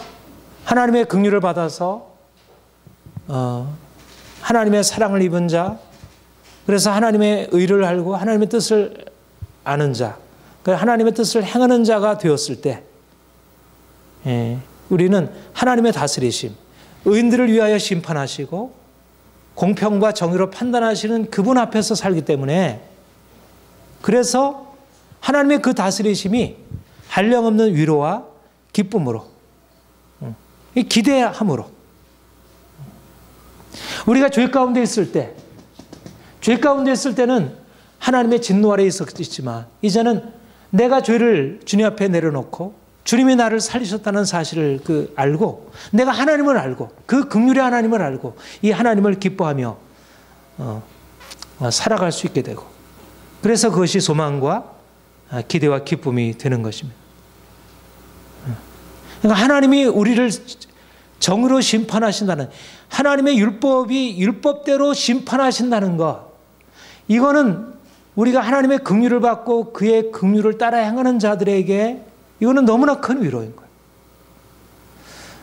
Speaker 1: 하나님의 긍휼을 받아서 하나님의 사랑을 입은 자, 그래서 하나님의 의를 알고 하나님의 뜻을 아는 자, 하나님의 뜻을 행하는 자가 되었을 때 우리는 하나님의 다스리심, 의인들을 위하여 심판하시고 공평과 정의로 판단하시는 그분 앞에서 살기 때문에, 그래서 하나님의 그 다스리심이 한량없는 위로와 기쁨으로, 기대함으로, 우리가 죄 가운데 있을 때, 죄 가운데 있을 때는 하나님의 진노 아래에 있었지만 이제는 내가 죄를 주님 앞에 내려놓고 주님이 나를 살리셨다는 사실을 알고, 내가 하나님을 알고 그 긍휼의 하나님을 알고 이 하나님을 기뻐하며 살아갈 수 있게 되고, 그래서 그것이 소망과 기대와 기쁨이 되는 것입니다. 그러니까 하나님이 우리를 정의로 심판하신다는, 하나님의 율법이 율법대로 심판하신다는 것, 이거는 우리가 하나님의 긍휼을 받고 그의 긍휼을 따라 행하는 자들에게 이거는 너무나 큰 위로인 거예요.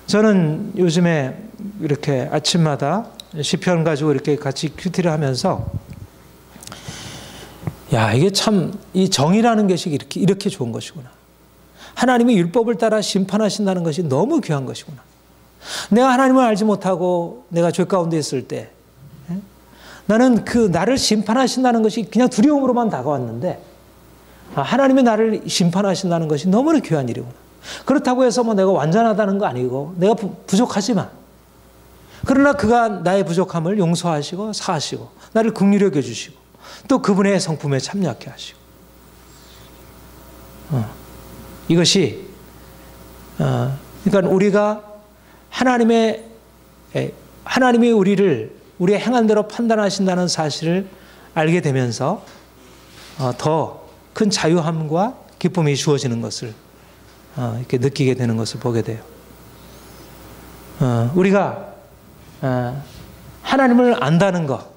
Speaker 1: 저는 요즘에 이렇게 아침마다 시편 가지고 이렇게 같이 큐티를 하면서, 야, 이게 참 이 정의라는 것이 이렇게 좋은 것이구나. 하나님의 율법을 따라 심판하신다는 것이 너무 귀한 것이구나. 내가 하나님을 알지 못하고 내가 죄 가운데 있을 때 나는 나를 심판하신다는 것이 그냥 두려움으로만 다가왔는데, 하나님이 나를 심판하신다는 것이 너무나 귀한 일이구나. 그렇다고 해서 내가 완전하다는 거 아니고 내가 부족하지만, 그러나 그가 나의 부족함을 용서하시고 사하시고 나를 긍휼히 여겨주시고 또 그분의 성품에 참여하게 하시고, 이것이 그러니까 우리가 하나님이 우리의 행한 대로 판단하신다는 사실을 알게 되면서 더 큰 자유함과 기쁨이 주어지는 것을 이렇게 느끼게 되는 것을 보게 돼요. 우리가 하나님을 안다는 것,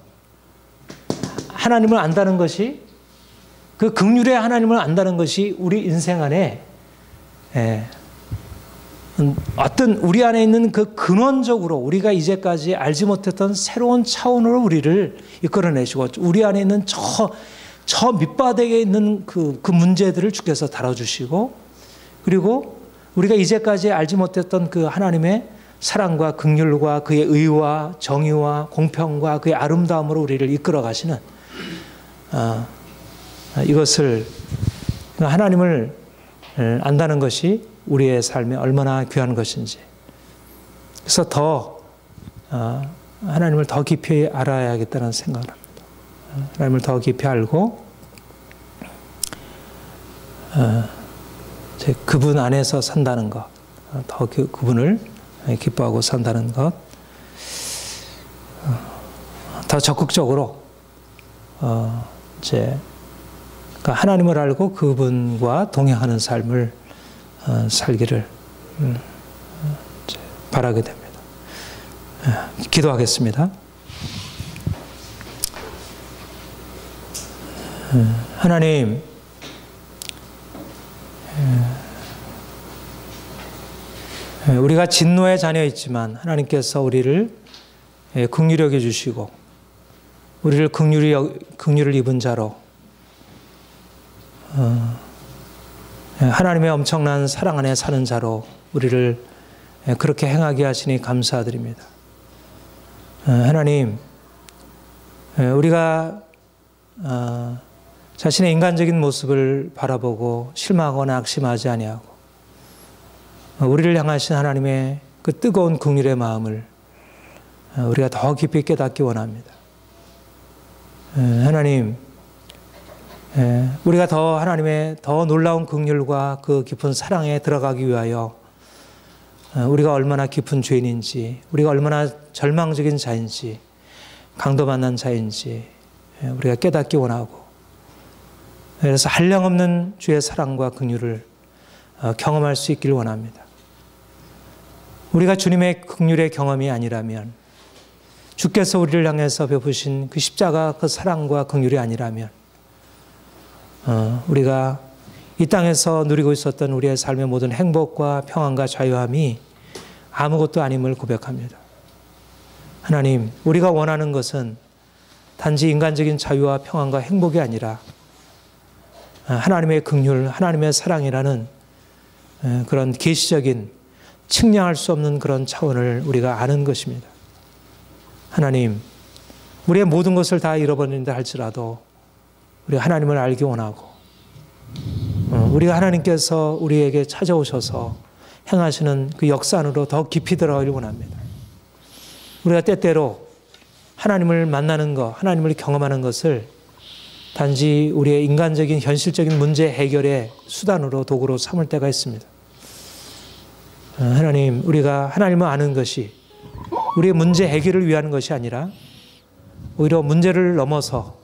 Speaker 1: 하나님을 안다는 것이, 그 긍휼의 하나님을 안다는 것이 우리 인생 안에 어떤 우리 안에 있는 그 근원적으로 우리가 이제까지 알지 못했던 새로운 차원으로 우리를 이끌어내시고, 우리 안에 있는 저 밑바닥에 있는 그 문제들을 주께서 다뤄주시고, 그리고 우리가 이제까지 알지 못했던 그 하나님의 사랑과 긍휼과 그의 의와 정의와 공평과 그의 아름다움으로 우리를 이끌어 가시는, 이것을, 하나님을 안다는 것이 우리의 삶에 얼마나 귀한 것인지, 그래서 더 하나님을 더 깊이 알아야겠다는 생각을 합니다. 하나님을 더 깊이 알고 그분 안에서 산다는 것, 더 그분을 기뻐하고 산다는 것, 더 적극적으로 하나님을 알고 그분과 동행하는 삶을 살기를 바라게 됩니다. 기도하겠습니다. 하나님, 우리가 진노의 자녀였지만 하나님께서 우리를 긍휼히 여겨주시고 우리를 긍휼을 입은 자로 하나님의 엄청난 사랑 안에 사는 자로 우리를 그렇게 행하게 하시니 감사드립니다. 하나님, 우리가 자신의 인간적인 모습을 바라보고 실망하거나 악심하지 아니하고 우리를 향하신 하나님의 그 뜨거운 긍휼의 마음을 우리가 더 깊이 깨닫기 원합니다. 하나님, 우리가 더 하나님의 더 놀라운 긍휼과 그 깊은 사랑에 들어가기 위하여 우리가 얼마나 깊은 죄인인지, 우리가 얼마나 절망적인 자인지, 강도 만난 자인지 우리가 깨닫기 원하고, 그래서 한량없는 주의 사랑과 긍휼을 경험할 수 있기를 원합니다. 우리가 주님의 긍휼의 경험이 아니라면, 주께서 우리를 향해서 베푸신 그 십자가 그 사랑과 긍휼이 아니라면, 우리가 이 땅에서 누리고 있었던 우리의 삶의 모든 행복과 평안과 자유함이 아무것도 아님을 고백합니다. 하나님, 우리가 원하는 것은 단지 인간적인 자유와 평안과 행복이 아니라 하나님의 긍휼, 하나님의 사랑이라는 그런 계시적인 측량할 수 없는 그런 차원을 우리가 아는 것입니다. 하나님, 우리의 모든 것을 다 잃어버린다 할지라도 우리가 하나님을 알기 원하고, 우리가 하나님께서 우리에게 찾아오셔서 행하시는 그 역사 안으로 더 깊이 들어가길 원합니다. 우리가 때때로 하나님을 만나는 것, 하나님을 경험하는 것을 단지 우리의 인간적인 현실적인 문제 해결의 수단으로 도구로 삼을 때가 있습니다. 하나님, 우리가 하나님을 아는 것이 우리의 문제 해결을 위한 것이 아니라 오히려 문제를 넘어서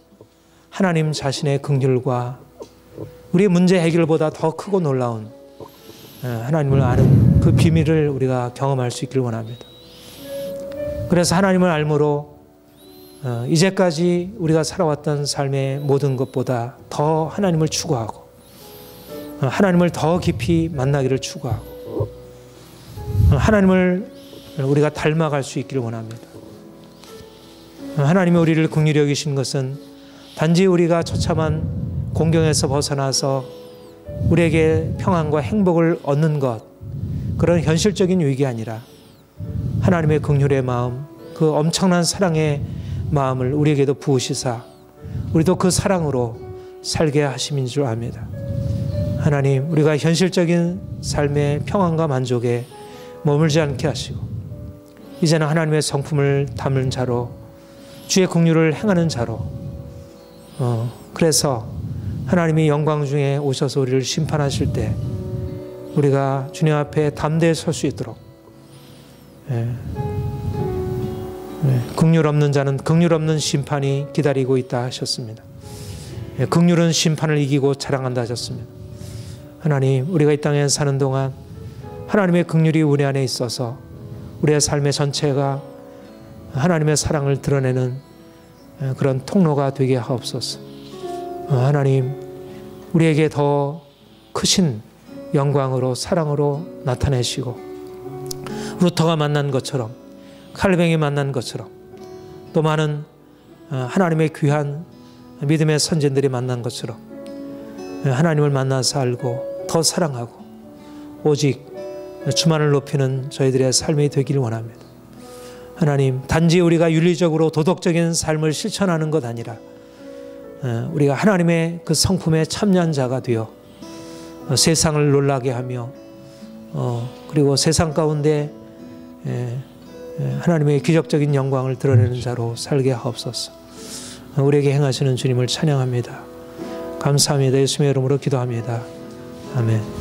Speaker 1: 하나님 자신의 긍휼과 우리의 문제 해결보다 더 크고 놀라운 하나님을 아는 그 비밀을 우리가 경험할 수 있기를 원합니다. 그래서 하나님을 알므로 이제까지 우리가 살아왔던 삶의 모든 것보다 더 하나님을 추구하고, 하나님을 더 깊이 만나기를 추구하고, 하나님을 우리가 닮아갈 수 있기를 원합니다. 하나님이 우리를 긍휼히 여기신 것은 단지 우리가 처참한 공경에서 벗어나서 우리에게 평안과 행복을 얻는 것, 그런 현실적인 유익이 아니라 하나님의 긍휼의 마음, 그 엄청난 사랑의 마음을 우리에게도 부으시사 우리도 그 사랑으로 살게 하심인 줄 압니다. 하나님, 우리가 현실적인 삶의 평안과 만족에 머물지 않게 하시고, 이제는 하나님의 성품을 담은 자로, 주의 긍휼을 행하는 자로, 그래서 하나님이 영광 중에 오셔서 우리를 심판하실 때 우리가 주님 앞에 담대히 설 수 있도록, 긍휼 없는 자는 긍휼 없는 심판이 기다리고 있다 하셨습니다. 긍휼은 심판을 이기고 자랑한다 하셨습니다. 하나님, 우리가 이 땅에 사는 동안 하나님의 긍휼이 우리 안에 있어서 우리의 삶의 전체가 하나님의 사랑을 드러내는 그런 통로가 되게 하옵소서. 하나님, 우리에게 더 크신 영광으로 사랑으로 나타내시고, 루터가 만난 것처럼, 칼뱅이 만난 것처럼, 또 많은 하나님의 귀한 믿음의 선진들이 만난 것처럼 하나님을 만나서 알고 더 사랑하고 오직 주만을 높이는 저희들의 삶이 되기를 원합니다. 하나님, 단지 우리가 윤리적으로 도덕적인 삶을 실천하는 것 아니라 우리가 하나님의 그 성품에 참여한 자가 되어 세상을 놀라게 하며, 그리고 세상 가운데 하나님의 기적적인 영광을 드러내는 자로 살게 하옵소서. 우리에게 행하시는 주님을 찬양합니다. 감사합니다. 예수님의 이름으로 기도합니다. 아멘.